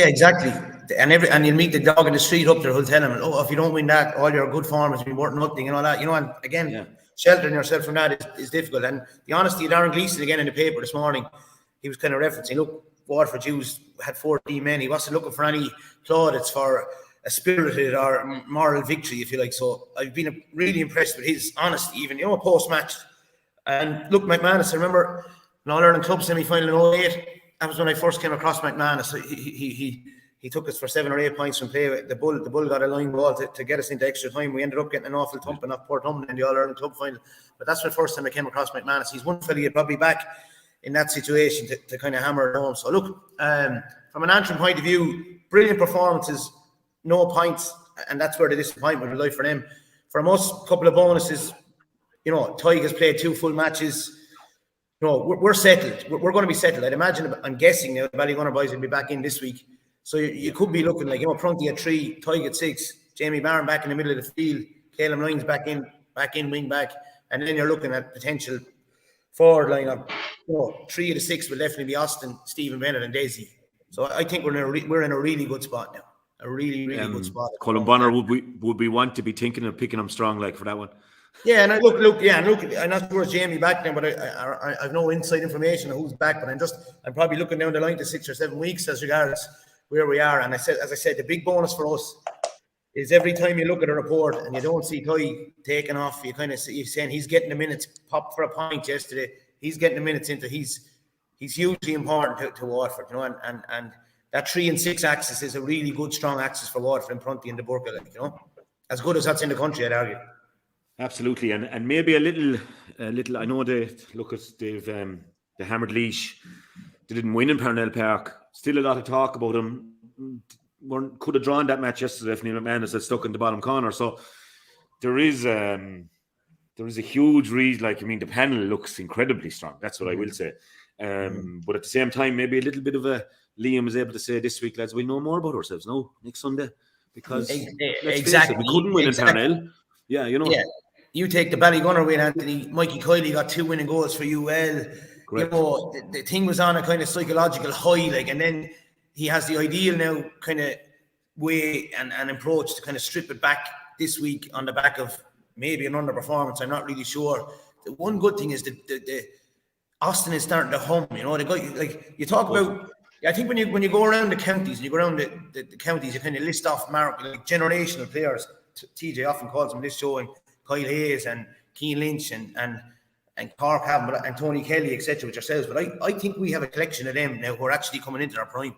exactly. And you'll meet the dog in the street up there who'll tell him, if you don't win that, all your good form has been worth nothing and all that. And again, sheltering yourself from that is difficult. And the honesty of Darren Gleeson again in the paper this morning, he was kind of referencing, look, Waterford Jews had 14 men. He wasn't looking for any plaudits for a spirited or moral victory, if you like. So I've been really impressed with his honesty, even, post-match. And look, McManus, I remember an All-Ireland Club semi-final in 08. That was when I first came across McManus. He took us for 7 or 8 points from play. The Bull got a line ball to get us into extra time. We ended up getting an awful thumping off Port Humble in the All-Ireland Club final. But that's the first time I came across McManus. He's one fella you'd probably back in that situation to kind of hammer it home. So look, from an Antrim point of view, brilliant performances, no points, and that's where the disappointment will lie for them. From us, a couple of bonuses. Tig has played 2 full matches. We're settled. We're going to be settled. I'd imagine, I'm guessing now, the Ballygunner boys will be back in this week. So you could be looking like, Prunty at 3, Tig at 6, Jamie Barron back in the middle of the field, Caleb Lyons back in wing back, and then you're looking at potential forward line of 3 of the 6 will definitely be Austin, Stephen Bennett, and Daisy. So I think we're in a really good spot now. A really good spot. Colin Bonner would we want to be thinking of picking him strong like for that one? Yeah, and look. I'm not sure it's Jamie back now, but I have no inside information on who's back. But I'm probably looking down the line to 6 or 7 weeks as regards where we are. And as I said, the big bonus for us is every time you look at a report and you don't see Tig taking off, you kind of see saying he's getting the minutes. Popped for a point yesterday. He's getting the minutes into. He's hugely important to Waterford, and that 3 and 6 axis is a really good, strong axis for Waterford and Prunty and the Burka, as good as that's in the country, I'd argue. Absolutely, and maybe a little. I know they've the hammered Laois. They didn't win in Parnell Park. Still a lot of talk about them. Could have drawn that match yesterday if Neil McManus had stuck in the bottom corner. So there is a huge reason. The panel looks incredibly strong. That's what I will say. But at the same time, maybe a little bit of a Liam was able to say this week, lads, we'll know more about ourselves now next Sunday because exactly we couldn't win in Parnell. Yeah, Yeah. You take the Ballygunner win, Anthony. Mikey Kiley got 2 winning goals for UL. Correct. The thing was on a kind of psychological high, and then he has the ideal now kind of way and approach to kind of strip it back this week on the back of maybe an underperformance. I'm not really sure. The one good thing is the Austin is starting to hum. The guy, you talk about. I think when you go around the counties and you go around the counties, you kind of list off generational players. TJ often calls them this show, and Kyle Hayes and Keane Lynch and Cork have and Tony Kelly, etc. with yourselves. But I think we have a collection of them now who are actually coming into their prime.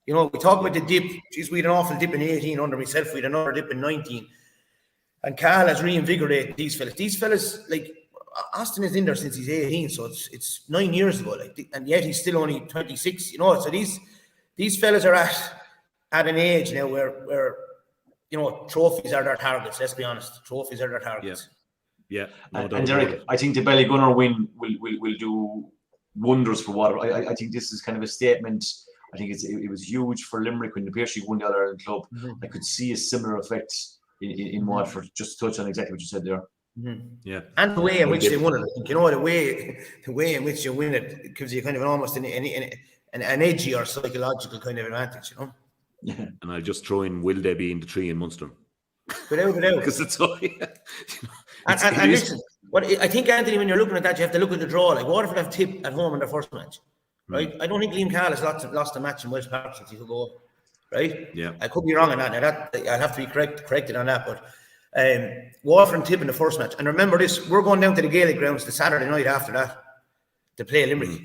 We talk about the dip. Geez, we had an awful dip in 18 under myself. We had another dip in 19. And Carl has reinvigorated these fellas. These fellas, Austin is in there since he's 18, so it's 9 years ago. And yet he's still only 26. So these fellas are at an age now where trophies are their targets. Let's be honest. Trophies are their targets. Yeah. And Derek, I think the Ballygunner win will do wonders for Waterford. I think this is kind of a statement. I think it was huge for Limerick when the Piercy won the All-Ireland Club. Mm-hmm. I could see a similar effect in Waterford. Just to touch on exactly what you said there. Mm-hmm. Yeah, and the way in which they won it. I think the way in which you win it gives you kind of almost an edgy or psychological kind of advantage. Yeah. And I'll just throw in, will they be in the 3 in Munster? Without a doubt. Because it's so, And listen, I think, Anthony, when you're looking at that, you have to look at the draw. Like, Waterford have Tip at home in their first match, right? I don't think Liam Carl has lost a match in Welsh Park since he took over, right? Yeah. I could be wrong on that. Now, I'll have to be corrected on that, but Waterford and Tip in the first match. And remember this, we're going down to the Gaelic grounds the Saturday night after that to play Limerick.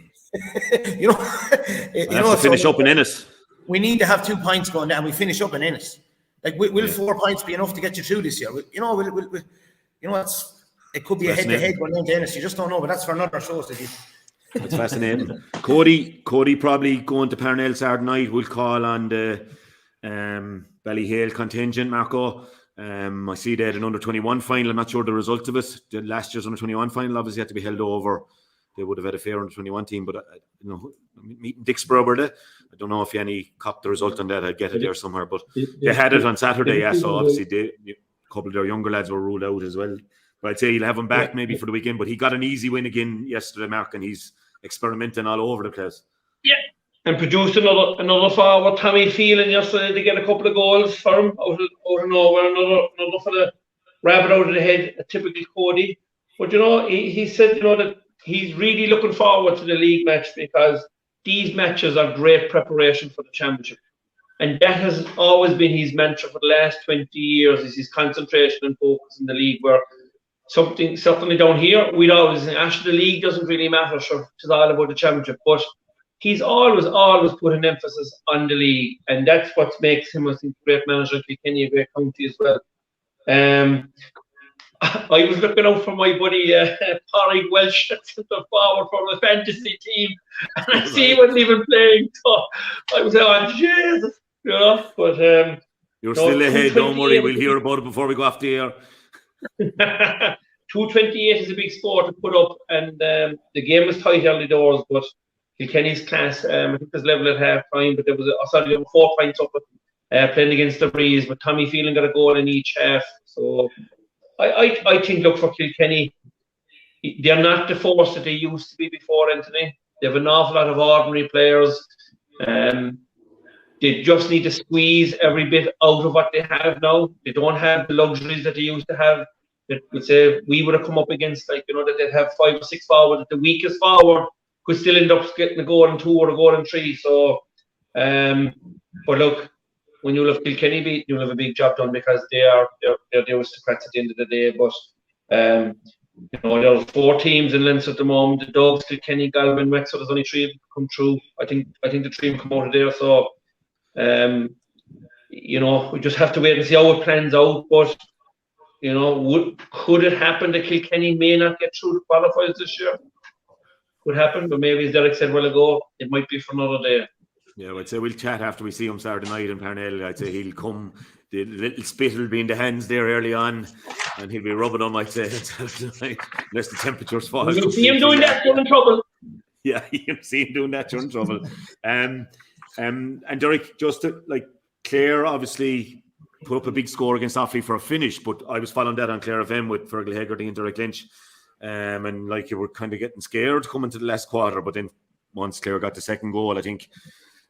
You know, to finish up in Ennis. We need to have 2 points going down. We finish up in Ennis. Like, will 4 points be enough to get you through this year? It could be a head-to-head going down to Ennis. You just don't know, but that's for another show. That's fascinating. Cody probably going to Parnell Saturday night. We'll call on the Ballyhale contingent, Marco. I see they had an under-21 final. I'm not sure the result of it. The last year's under-21 final obviously had to be held over. They would have had a fair under-21 team, but meeting Dixborough were they? I don't know if any copped the result on that. I'd get it there somewhere, but they had it on Saturday. Yeah, so obviously a couple of their younger lads were ruled out as well. But I'd say you'll have him back maybe for the weekend. But he got an easy win again yesterday, Mark, and he's experimenting all over the place. Yeah, and produced another forward, Tommy Phelan, yesterday to get a couple of goals for him out of nowhere. Another for the rabbit out of the head, a typical Cody. But he said that he's really looking forward to the league match because these matches are great preparation for the championship. And that has always been his mantra for the last 20 years, is his concentration and focus in the league, where certainly down here, we'd always say, actually, the league doesn't really matter, sure, it's all about the championship. But he's always put an emphasis on the league, and that's what makes him, I think, a great manager in Kilkenny, a great county as well. I was looking out for my buddy Pádraig Welsh, centre forward for the fantasy team, and I see he wasn't even playing. So I was like, Jesus, But you're still ahead. Don't worry, we'll hear about it before we go off the air. 228 is a big score to put up, and the game was tight early doors. But Kilkenny's class, I think there's level at half time, but there was 4 points up playing against the Breeze. But Tommy Phelan got a goal in each half, so. I think, look, for Kilkenny, they're not the force that they used to be before, Anthony. They have an awful lot of ordinary players. They just need to squeeze every bit out of what they have now. They don't have the luxuries that they used to have. That would say we would have come up against, that they'd have 5 or 6 forward. The weakest forward could still end up getting a goal in 2 or a goal in 3. So, but look, when you'll have Kilkenny beat, you'll have a big job done, because they're the aristocrats at the end of the day. But there are 4 teams in Leinster at the moment: the Dogs, Kilkenny, Galway, and Wexford. There's only 3 of them come through. I think the 3 will come out of there. So we just have to wait and see how it plans out. But could it happen that Kilkenny may not get through the qualifiers this year? Could happen, but maybe, as Derek said a while ago, it might be for another day. Yeah, I'd say we'll chat after we see him Saturday night in Parnell. I'd say he'll come. The little spit will be in the hands there early on, and he'll be rubbing them, I'd say, unless the temperatures fall. You see him doing that, you're in trouble. Yeah, you see him doing that, you're in trouble. And Derek, just to, Clare obviously put up a big score against Offaly for a finish, but I was following that on Clare FM with Fergal Hegarty and Derek Lynch, and you were kind of getting scared coming to the last quarter, but then once Clare got the second goal, I think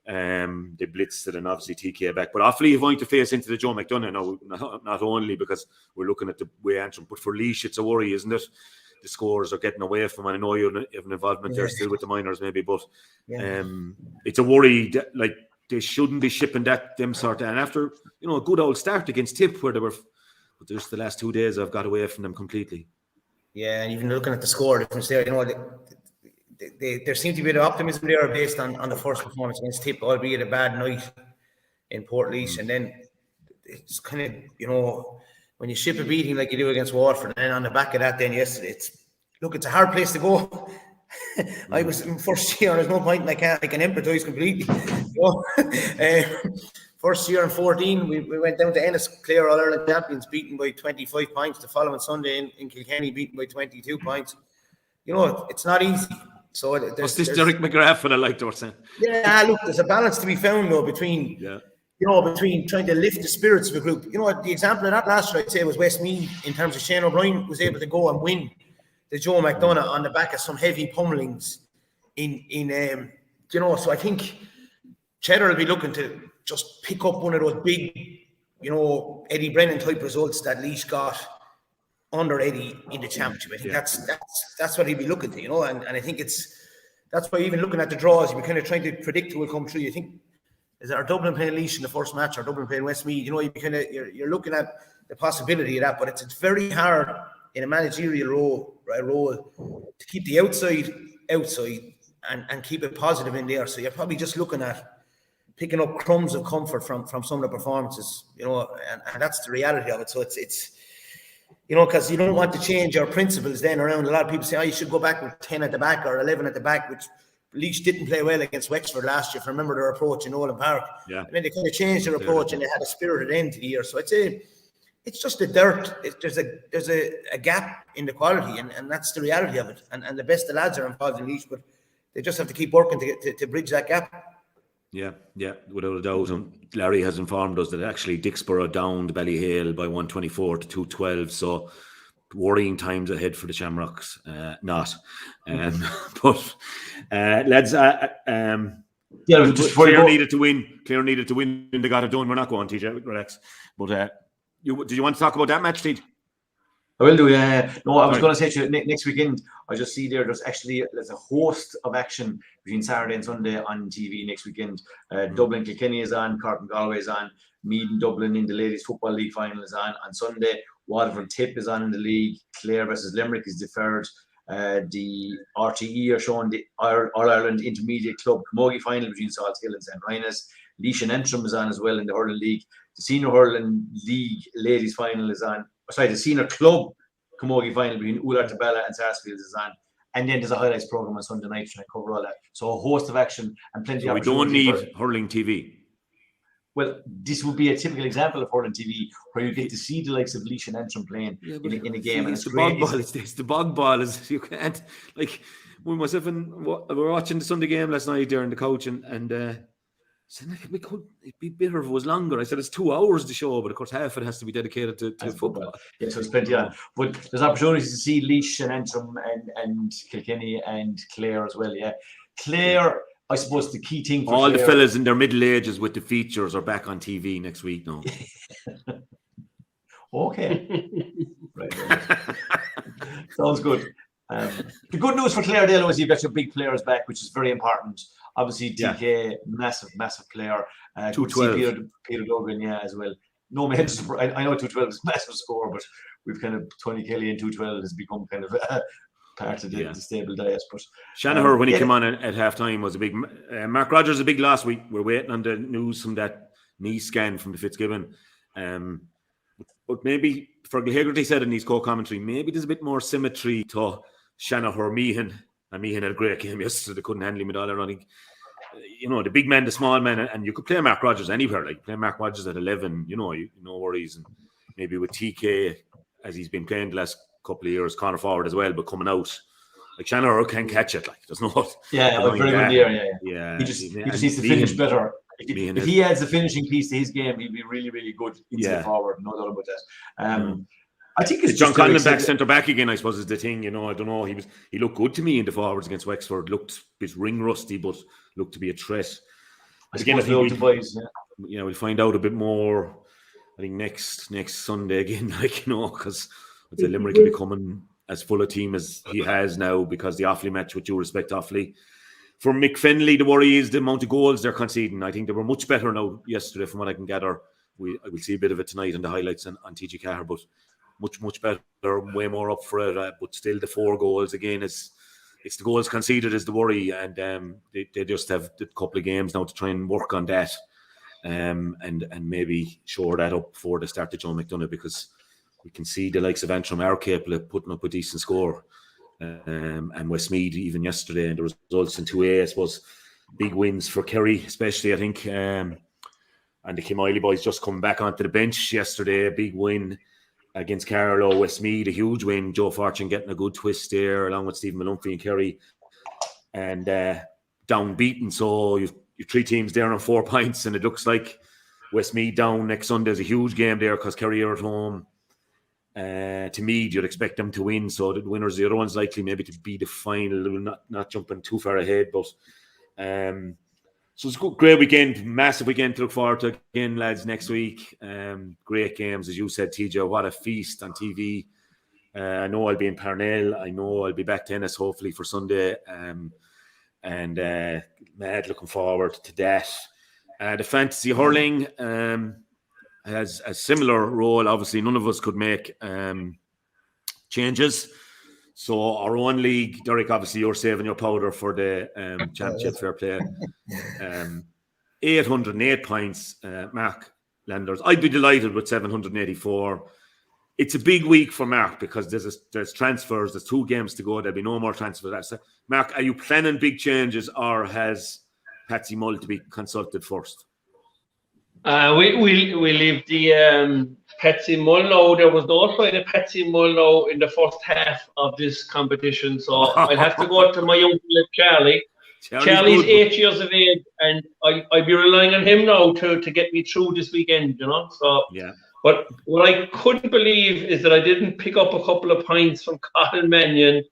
they blitzed it, and obviously TK back. But Offaly are going to face into the Joe McDonagh now, not only because we're looking at the way Antrim, but for Laois it's a worry, isn't it? The scores are getting away from, and I know you have an involvement there still with the minors maybe, but it's a worry that, they shouldn't be shipping them sort of, and after a good old start against Tip where they were, but just the last 2 days I've got away from them completely. Yeah, and even looking at the score difference there, there seems to be a bit of optimism there based on the first performance against Tip, albeit a bad night in Portlaoise. And then it's kind of, when you ship a beating like you do against Waterford, and then on the back of that then yesterday, it's a hard place to go. I was in first year, there's no point, and I can empathise completely. First year in 14, we went down to Ennis, Clare All-Ireland champions, beaten by 25 points. The following Sunday in Kilkenny, beaten by 22 points. It's not easy. So what's this Derek McGrath that I like to say? Yeah, look, there's a balance to be found though between between trying to lift the spirits of a group. The example of that last year, I'd say, was Westmeath, in terms of Shane O'Brien was able to go and win the Joe McDonagh on the back of some heavy pummelings so I think Cheddar will be looking to just pick up one of those big Eddie Brennan type results that Laois got under Eddie in the championship. I think that's what he'd be looking to, and I think that's why even looking at the draws, you're kind of trying to predict who will come through. You think, is it our Dublin playing Laois in the first match, or Dublin playing Westmeath? You're looking at the possibility of that, but it's very hard in a managerial role to keep the outside and keep it positive in there. So you're probably just looking at picking up crumbs of comfort from some of the performances, and that's the reality of it. So it's because you don't want to change your principles then around. A lot of people say, you should go back with 10 at the back or 11 at the back, which Laois didn't play well against Wexford last year, if I remember their approach in Nolan Park. Yeah. And then they kind of changed their approach and they had a spirited end to the year. So I'd say it's just the dirt. There's a gap in the quality, and that's the reality of it. And the best of the lads are involved in Laois, but they just have to keep working to bridge that gap. Yeah, without a doubt. And Larry has informed us that actually Dixborough downed Ballyhale by 124 to 212. So worrying times ahead for the Shamrocks. Not. But lads, Clare needed to win. Clare needed to win, and they got it done. We're not going, TJ. Relax. But did you want to talk about that match, TJ? I will do. No, I was going to say to you, next weekend, I just see there's a host of action between Saturday and Sunday on TV next weekend. Dublin Kilkenny is on, Cork and Galway is on, Meath and Dublin in the Ladies Football League final is on Sunday. Waterford Tip is on in the league. Clare versus Limerick is deferred. The RTE are showing the All-Ireland Intermediate Club Camogie final between Salt Hill and St. Rynagh's. Laois and Antrim is on as well in the Hurling League. The Senior Hurling League Ladies final is on. The Senior Club Camogie final between Ular-Tabella and Sarsfields is on. And then there's a highlights program on Sunday night trying to cover all that. So a host of action and plenty of opportunity. We don't need hurling TV. Well, this would be a typical example of hurling TV where you get to see the likes of Laois and Antrim playing in a game. And it's the bog ball. It's the bog ball. You can't, like, when myself and we were watching the Sunday game last night there on the couch and said, it'd be better if it was longer. I said, it's 2 hours to show, but of course half it has to be dedicated to football. Yeah, so it's plenty on. But there's opportunities to see Laois and Antrim and Kilkenny and Clare as well, yeah. Clare, I suppose the key thing for all Clare, the fellas in their middle ages with the features are back on TV next week now. Okay. Right. Sounds good. The good news for Clare, Dalo, is you've got your big players back, which is very important. Obviously, TK, massive player. 212. Peter Duggan, as well. No man, I know 212 is a massive score, but we've kind of Tony Kelly and 212 has become kind of part of the stable diet. But Shanahan, when he came on at halftime, was a big. Mark Rogers a big last week. We're waiting on the news from that knee scan from the Fitzgibbon. But maybe Fergal Hegarty said in his co-commentary, maybe there's a bit more symmetry to Shanahan Meehan. And Meehan had a great game yesterday. They couldn't handle him at all. I think, the big man, the small man, and you could play Mark Rogers anywhere. Like play Mark Rogers at 11, no worries. And maybe with TK, as he's been playing the last couple of years, corner forward as well, but coming out, like Shanahan can catch it. Like there's no. Yeah, very good year. Yeah. He just needs to finish better. If he adds a finishing piece to his game, he'd be really, really good inside forward. No doubt about that. I think it's John Conlon back centre back again, I suppose, is the thing. I don't know. He looked good to me in the forwards against Wexford. Looked a bit ring rusty, but looked to be a threat. Again, we'll find out a bit more. I think next Sunday again, because I'd say Limerick will be coming as full a team as he has now because the Offaly match, with due respect, Offaly. For Mick Fennelly, the worry is the amount of goals they're conceding. I think they were much better now yesterday, from what I can gather. I will see a bit of it tonight on the highlights on TG Cahir, but much better, way more up for it. But still, the 4 goals again it's the goals conceded is the worry, and they just have a couple of games now to try and work on that, and maybe shore that up before they start to Joe McDonough, because we can see the likes of Antrim are capable of putting up a decent score, and Westmeath even yesterday, and the results in 2A, I suppose, big wins for Kerry, especially I think, and the Kilmiley boys just come back onto the bench yesterday, a big win against Carlow. Westmeath, a huge win. Joe Fortune getting a good twist there, along with Stephen Malumphey and Kerry, and down beaten. So you've 3 teams there on 4 points, and it looks like Westmeath down next Sunday is a huge game there because Kerry are at home. To Meath, you'd expect them to win. So the winners, the other one's likely maybe to be the final. Not jumping too far ahead, but So it's a great weekend, massive weekend to look forward to again, lads, next week. Great games, as you said, TJ. What a feast on TV. I know I'll be in Parnell. I know I'll be back to Ennis hopefully for Sunday. And mad looking forward to that. The fantasy hurling has a similar role. Obviously, none of us could make changes. So our own league, Derek, obviously you're saving your powder for the championship, fair play. 808 points, Mark Landers. I'd be delighted with 784. It's a big week for Mark because there's transfers. There's 2 games to go. There'll be no more transfers. So, Mark, are you planning big changes, or has Patsy Mull to be consulted first? We leave the Patsy Mull now. There was no sign of Patsy Mull now in the first half of this competition, so I'll have to go to my uncle Charlie. Charlie's 8 years of age, and I'll be relying on him now to get me through this weekend, you know. So yeah. But what I couldn't believe is that I didn't pick up a couple of points from Colin Mannion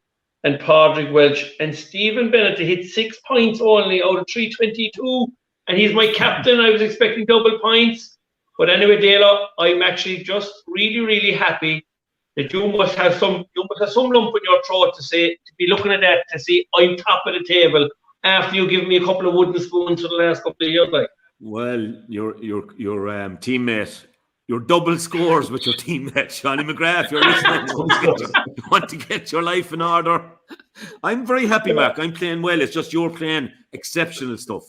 and Padraig Welch and Stephen Bennett to hit 6 points only out of 322. And he's my captain. I was expecting double points. But anyway, Dalo, I'm actually just really, really happy that you must have some lump in your throat to be looking at that, to see I'm top of the table after you give me a couple of wooden spoons for the last couple of years. Like, well, your teammate, your double scores with your teammate, Johnny McGrath, you're listening. You want to get your life in order. I'm very happy, Mark. I'm playing well. It's just you're playing exceptional stuff.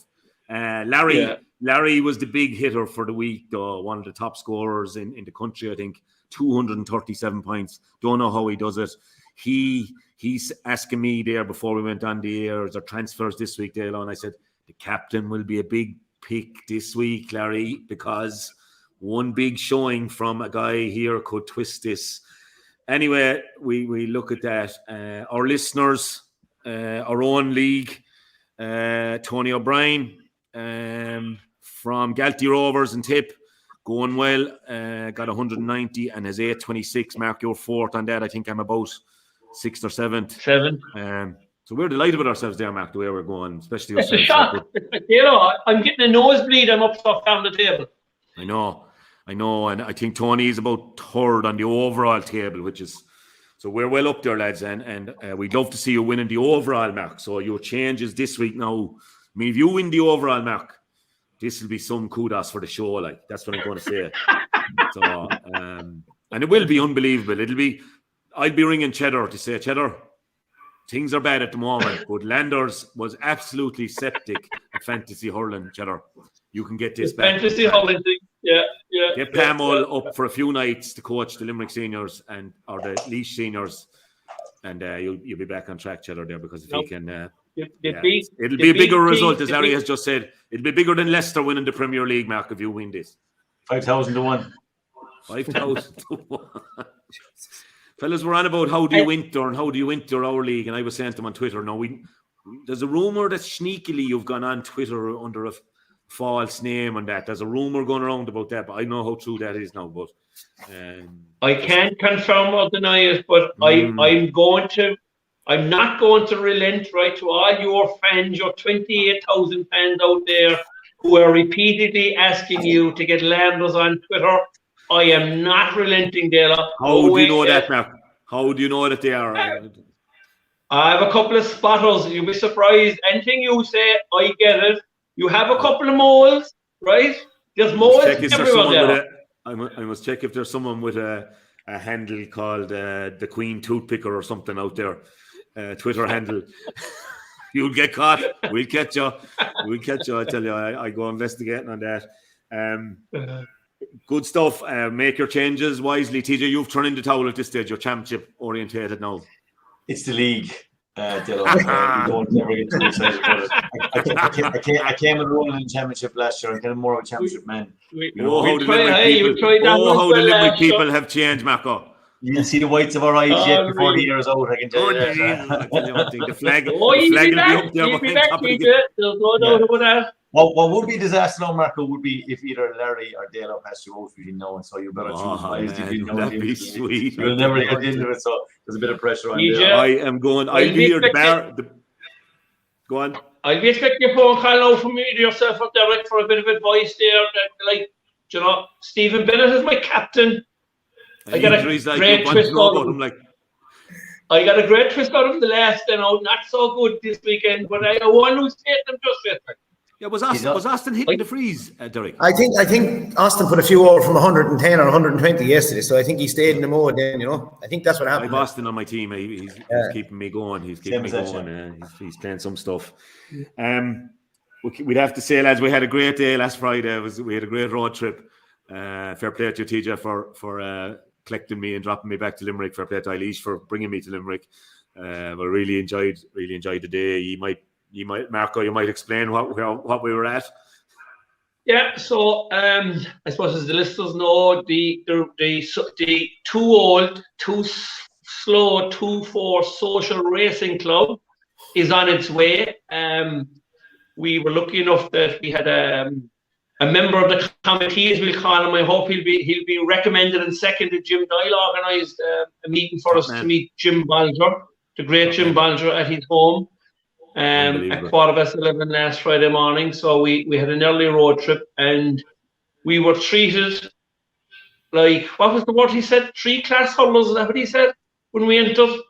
Larry was the big hitter for the week, though. One of the top scorers in the country, I think. 237 points. Don't know how he does it. He's asking me there before we went on the air, is there transfers this week, Dalo? And I said, the captain will be a big pick this week, Larry, because one big showing from a guy here could twist this. Anyway, we look at that. Our listeners, our own league, Tony O'Brien from Galtee Rovers and Tip, going well, got 190 and has 826. Mark, you're fourth on that. I think I'm about 6th or 7th. So we're delighted with ourselves there, Mark, the way we're going, especially it's a shock. You know, I'm getting a nosebleed. I'm up stuff down the table. I know, and I think Tony is about 3rd on the overall table, which is, so we're well up there, lads, and we'd love to see you winning the overall, Mark. So your changes this week now. I mean, if you win the overall, Mark, this will be some kudos for the show. Like, that's what I'm going to say. So, and it will be unbelievable. I'll be ringing Cheddar to say, Cheddar, things are bad at the moment, but Landers was absolutely septic at fantasy hurling. Cheddar, you can get this back. Fantasy hurling thing. Yeah. Get Pamol up for a few nights to coach the Limerick seniors or the Laois seniors, and you'll be back on track, Cheddar, there, because if he can, it'll be a bigger result, as Larry has just said. It'll be bigger than Leicester winning the Premier League, Mark, if you win this. 5,000 to 1. 5,000 to 1. Fellas, we're on about how do you enter and how do you enter our league, and I was saying to them on Twitter. Now, there's a rumour that sneakily you've gone on Twitter under a false name and that. There's a rumour going around about that, but I don't know how true that is now. But I can't confirm or deny it, but I'm not going to relent, right, to all your fans, your 28,000 fans out there who are repeatedly asking you to get Landers on Twitter. I am not relenting, Dalo. How do you know that, Mark? How do you know that they are? I have a couple of spotters. You'll be surprised. Anything you say, I get it. You have a couple of moles, right? There's moles everywhere there. I must check if there's someone with a handle called the Queen Toothpicker or something out there. Twitter handle. You'll get caught. We'll catch you. I tell you, I go investigating on that. Good stuff. Make your changes wisely. TJ, you've turned in the towel at this stage. You're championship orientated now. It's the league. Dalo. You don't ever get too excited about it. I came and rolling in the championship last year. I'm getting more of a championship man. How the Limerick people have changed, Marco. You can see the whites of our eyes yet before the year is out. I can tell you that. I tell you one thing, the flag will be up there behind top of the game. There's no doubt about that. What would be a disaster now, Marco, would be if either Larry or Dalo passed you out between now and so you better choose wisely. That'd be sweet. You'll never get into it, so there's a bit of pressure on you. I am going. I'll be here. Go on. I'll be expecting a phone call now from you yourself or Derek for a bit of advice there. Like, you know, Stephen Bennett is my captain. I got a great twist out of him. I got a great twist out of the last, not so good this weekend, but I won who's taking them just yet. Yeah, was Austin hitting the freeze, Derek? I think Austin put a few over from 110 or 120 yesterday, so I think he stayed in the mode then, you know. I think that's what happened. I have Austin on my team. He's keeping me going. He's keeping me going. He's playing some stuff. We'd have to say, lads, we had a great day last Friday. We had a great road trip. Fair play to you, TJ, for collecting me and dropping me back to Limerick. Fair play to Eilish for bringing me to Limerick. I really enjoyed the day. You might, Marco, you might explain what we were at. Yeah, so I suppose as the listeners know, the too old, too slow, 2-4 social racing club is on its way. We were lucky enough that we had a member of the committee, as we'll call him. I hope he'll be recommended and seconded. Jim Dalo organised a meeting for us to meet Jim Balger, the great Jim Balger, at his home at 11:15 last Friday morning. So we had an early road trip and we were treated like, what was the word he said? 3-class hurlers, is that what he said when we entered?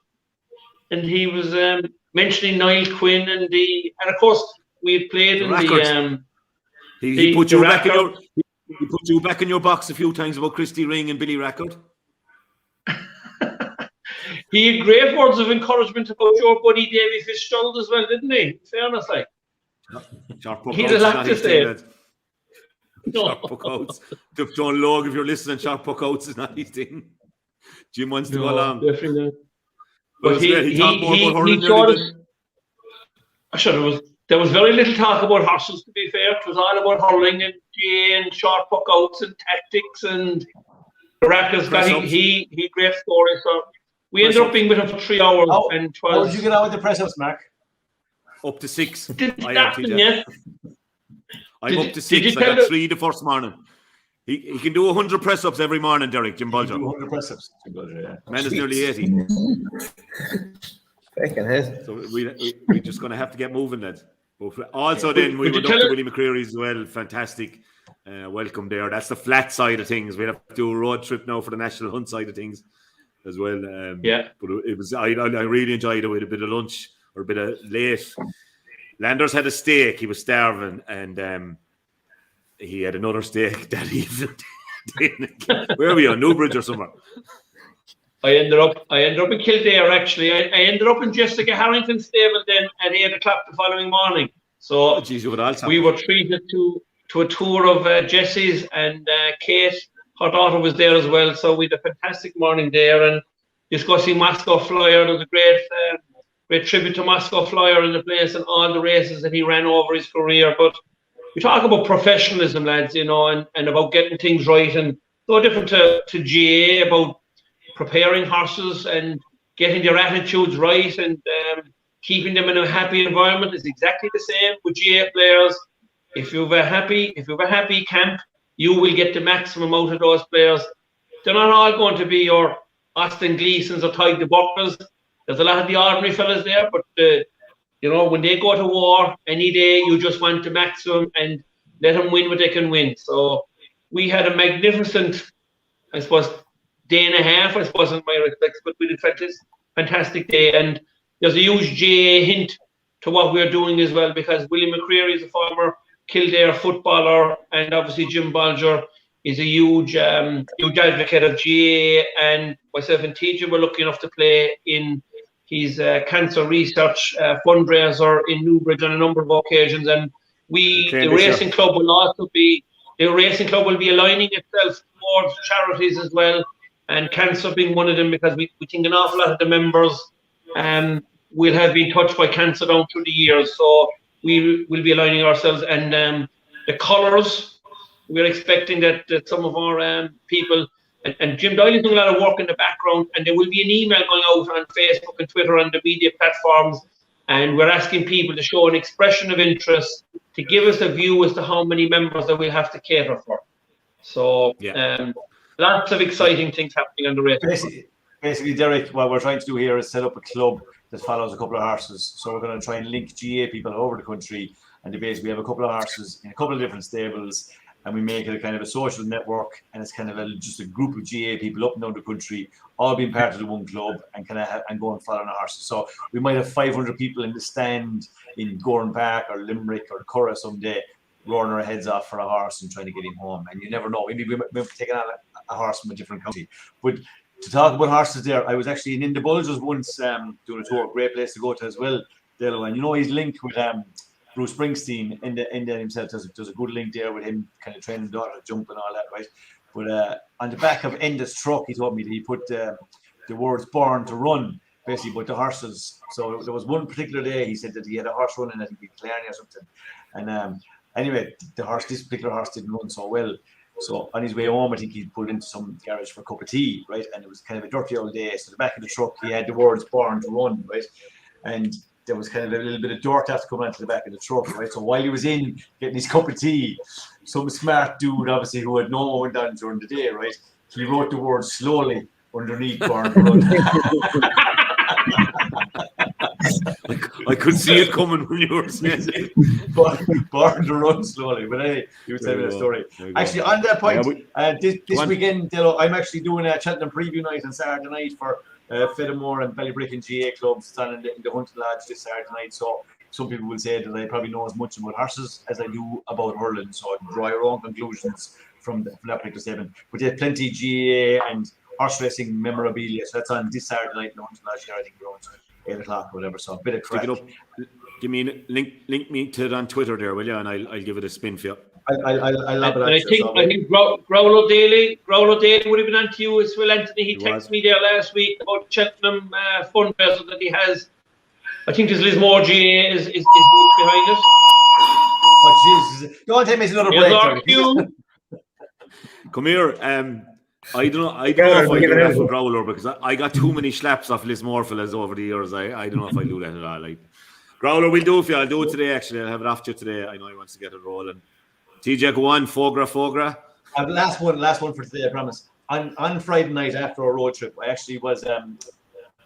And he was mentioning Niall Quinn and of course we had played in the He put you back in your box a few times about Christy Ring and Billy Rackard. He had great words of encouragement about your buddy Davy Fitzgerald as well, didn't he? In fairness, like. He had a lot to say. No. Sharp puck outs. John Logue, if you're listening, sharp puck outs is not his thing. Jim wants to go along. Definitely not. But he talked more about hurling. There was very little talk about horses, to be fair. It was all about hurling and GA and short puck outs and tactics and Rackers. He great stories. So we ended up being with him for 3 hours and 12. How did you get out with the press ups, Mark? Up to 6. I'm up to 6. I got 3 the first morning. He can do 100 press ups every morning, Derek, Jim Balger. 100 press ups. Yeah. Man is nearly 80. So we're just going to have to get moving, lads. Also, then we went up to Willie McCreary's as well. Fantastic welcome there. That's the flat side of things. We have to do a road trip now for the national hunt side of things as well. But it was I really enjoyed it with a bit of lunch or a bit of late. Landers had a steak. He was starving, and he had another steak that evening. Where are we on Newbridge or somewhere? I ended up in Kildare, actually. I ended up in Jessica Harrington's stable then at 8 o'clock the following morning. So we were treated to a tour of Jessie's, and Kate, her daughter, was there as well. So we had a fantastic morning there and discussing Moscow Flyer. There was a great tribute to Moscow Flyer in the place and all the races that he ran over his career. But we talk about professionalism, lads, you know, and about getting things right, and no different to GA, about preparing horses and getting their attitudes right and keeping them in a happy environment is exactly the same with GA players. If you have a happy camp, you will get the maximum out of those players. They're not all going to be your Austin Gleasons or Ty de Buckers. There's a lot of the ordinary fellas there, but you know, when they go to war any day, you just want the maximum and let them win what they can win. So we had a magnificent, I suppose, day and a half, I suppose, in my respects, but we did fantastic day. And there's a huge GA hint to what we're doing as well, because Willie McCreary is a former Kildare footballer, and obviously Jim Balger is a huge advocate of GA, and myself and TJ were lucky enough to play in his cancer research fundraiser in Newbridge on a number of occasions. And the racing club will be aligning itself towards charities as well, and cancer being one of them, because we think an awful lot of the members will have been touched by cancer down through the years. So we will be aligning ourselves, and the colours, we're expecting that some of our people, and Jim Doyle is doing a lot of work in the background, and there will be an email going out on Facebook and Twitter and the media platforms, and we're asking people to show an expression of interest to give us a view as to how many members that we'll have to cater for. So lots of exciting things happening on the race. Basically, Derek, what we're trying to do here is set up a club that follows a couple of horses. So we're going to try and link GA people all over the country. And basically, we have a couple of horses in a couple of different stables, and we make it a kind of a social network. And it's kind of just a group of GA people up and down the country, all being part of the one club and and go and follow the horses. So we might have 500 people in the stand in Gowran Park or Limerick or Cork someday, roaring our heads off for a horse and trying to get him home. And you never know. Maybe we might be taking on a horse from a different county. But to talk about horses there, I was actually in the Bulgers once doing a tour. Great place to go to as well, Dalo. And he's linked with Bruce Springsteen in the himself. There's a good link there with him kind of training daughter to jump and all that, right? But on the back of Enda's truck, he told me that he put the words "born to run" basically, but the horses. So there was one particular day he said that he had a horse running, I think in Clarny or something. And anyway, this particular horse didn't run so well. So on his way home, I think he pulled into some garage for a cup of tea, right? And it was kind of a dirty old day. So the back of the truck, he had the words "born to run," right? And there was kind of a little bit of dirt after coming onto the back of the truck, right? So while he was in getting his cup of tea, some smart dude, obviously, who had no one done during the day, right? He wrote the word slowly underneath "born to run." I could see it coming when you were saying it. Born to run slowly. But anyway, you were telling me the story. Actually, on that point, this weekend, Dalo, I'm actually doing a Cheltenham preview night on Saturday night for Fedamore and Ballybrick and GA clubs. It's on in the Hunting Lodge this Saturday night. So some people will say that I probably know as much about horses as I do about hurling. So I can draw your own conclusions from that particular statement. But there's plenty GA and horse racing memorabilia. So that's on this Saturday night in the Hunting Lodge here, I think around 8 o'clock or whatever. So a bit of crack. Give me link me to it on Twitter there, will you? And I'll give it a spin for you. I love it. I think Growler Daly would have been on to you as well, Anthony. He texted me there last week about Cheltenham fundraiser that he has. I think his Lismore GA is behind us. Oh Jesus! Don't take me another break. Come here. I don't know if I do that for Growler because I got too many slaps off Lismore fellas over the years. I don't know if I do that at all. Like Growler, we'll do it for you. I'll do it today. Actually, I'll have it after you today. I know he wants to get it rolling. TJ, go on. Fogra. Last one for today. I promise. On Friday night after our road trip, I actually was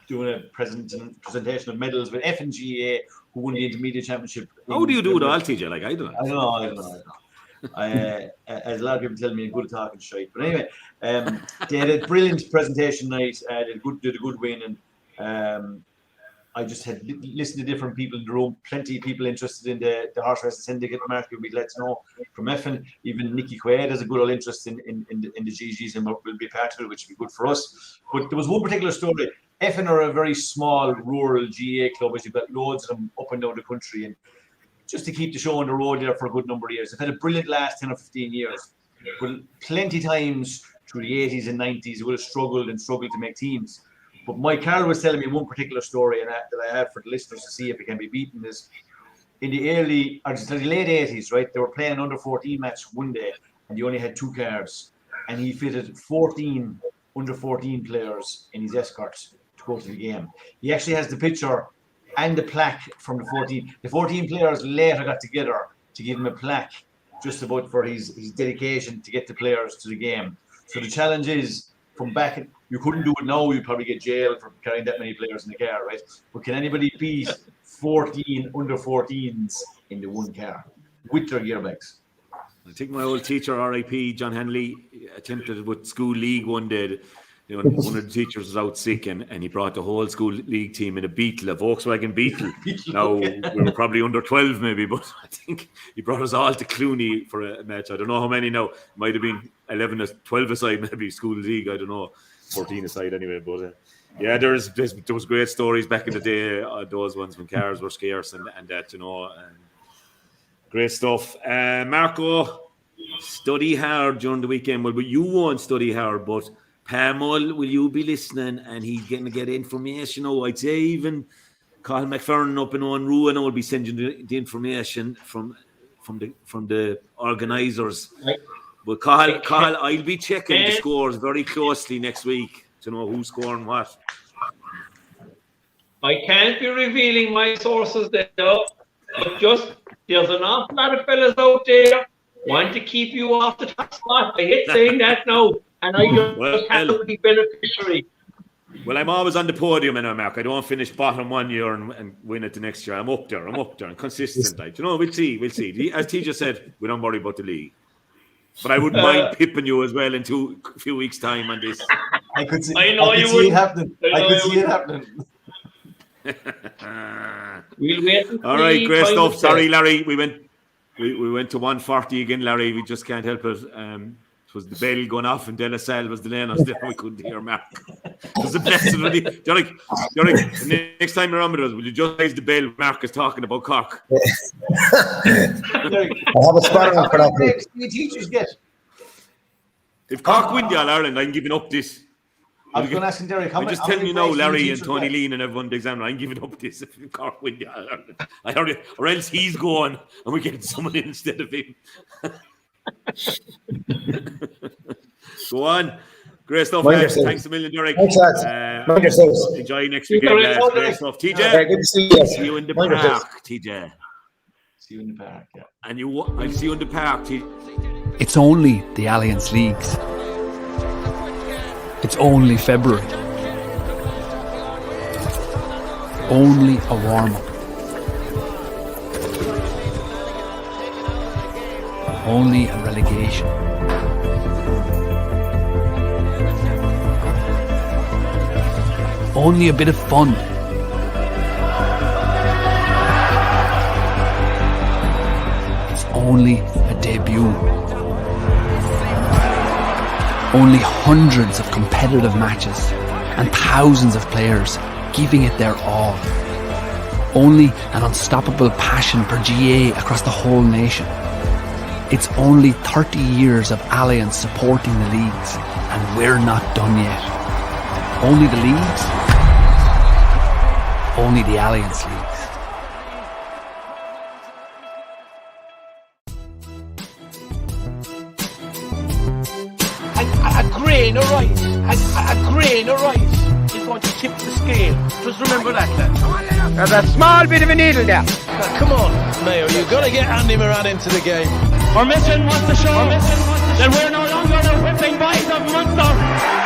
doing a presentation of medals with FNGA, who won the intermediate championship. How do you do it all, TJ? Like I don't know. I don't know. As a lot of people tell me, I'm good at talking shite. But anyway, they had a brilliant presentation night. Did a good win, and I just had listened to different people in the room. Plenty of people interested in the horse racing syndicate. Mark, you'll be glad to know from Effin. Even Nicky Quaid has a good old interest in the GGs and will be part of it, which would be good for us. But there was one particular story. Effin are a very small rural GA club, as you've got loads of them up and down the country, and just to keep the show on the road there for a good number of years. They've had a brilliant last 10 or 15 years. But plenty times through the 80s and 90s, they would have struggled to make teams. But Mike Carroll was telling me one particular story and that I have for the listeners to see if it can be beaten is in the late 80s, right? They were playing an under-14 match one day and he only had 2 cars. And he fitted 14 under-14 players in his escorts to go to the game. He actually has the picture and the plaque from the 14. The 14 players later got together to give him a plaque just about for his dedication to get the players to the game. So the challenge is from back, you couldn't do it now, you'd probably get jailed for carrying that many players in the car, right? But can anybody beat 14 under 14s in the one car with their gearbags? I think my old teacher, RIP, John Henley, attempted it with school league one day. One of the teachers was out sick and he brought the whole school league team in a Volkswagen Beetle. Now, we were probably under 12 maybe, but I think he brought us all to Clooney for a match. I don't know how many now. Might have been 11 or 12 aside, maybe school league. I don't know. 14 aside anyway. But yeah, there was great stories back in the day, those ones when cars were scarce and that, great stuff. Marco, study hard during the weekend. Well, but you won't study hard, but Pamol, will you be listening? And he's going to get information. I'd say even Carl McFerrin up in Owenrua will be sending the information from the organisers. Right. But Carl, I'll be checking the scores very closely next week to know who's scoring what. I can't be revealing my sources there, but just there's an awful lot of fellas out there want to keep you off the top spot. I hate saying that now. And I just have to be beneficiary. Well, I'm always on the podium, and Mark. I don't finish bottom one year and win it the next year. I'm up there. I'm consistent. Like, we'll see. As TJ said, we don't worry about the league. But I wouldn't mind pipping you as well in a few weeks' time on this. I could see it happening. We'll wait. All right, great stuff. Sorry, Larry. We went to 140 again, Larry. We just can't help it. It was the bell going off, and De La Salle was delaying us there. We couldn't hear Mark. It was a blessing. Derek, the next time you're on with us, will you just raise the bell? Mark is talking about Cork. I have a spot on for that. How many teachers get? If Cork win the All-Ireland, I'm giving up this. I was going to ask Derek, how I'm many just telling you now, breaks Larry do and Tony Lean and everyone, the examiner, I'm giving up this if Cork win the All-Ireland. Or else he's going and we get someone in instead of him. Go on. Great stuff, guys. Thanks a million, Derek. Thanks, lads. Mind yourselves. Enjoy next weekend, lads. Great stuff. TJ, good to see you. See you in the park, TJ. See you in the park, yeah. And I'll see you in the park, TJ. It's only the Allianz Leagues. It's only February. Only a warm-up. Only a relegation. Only a bit of fun. It's only a debut. Only hundreds of competitive matches and thousands of players giving it their all. Only an unstoppable passion for GA across the whole nation. It's only 30 years of Allianz supporting the leagues, and we're not done yet. Only the leagues, only the Allianz Leagues. A grain of rice, a grain of rice is going to tip the scale. Just remember that, lad. There's a small bit of a needle there. Now, come on, Mayo, you've got to get Andy Moran into the game. Our mission was to show that we're no longer the whipping boys of Munster.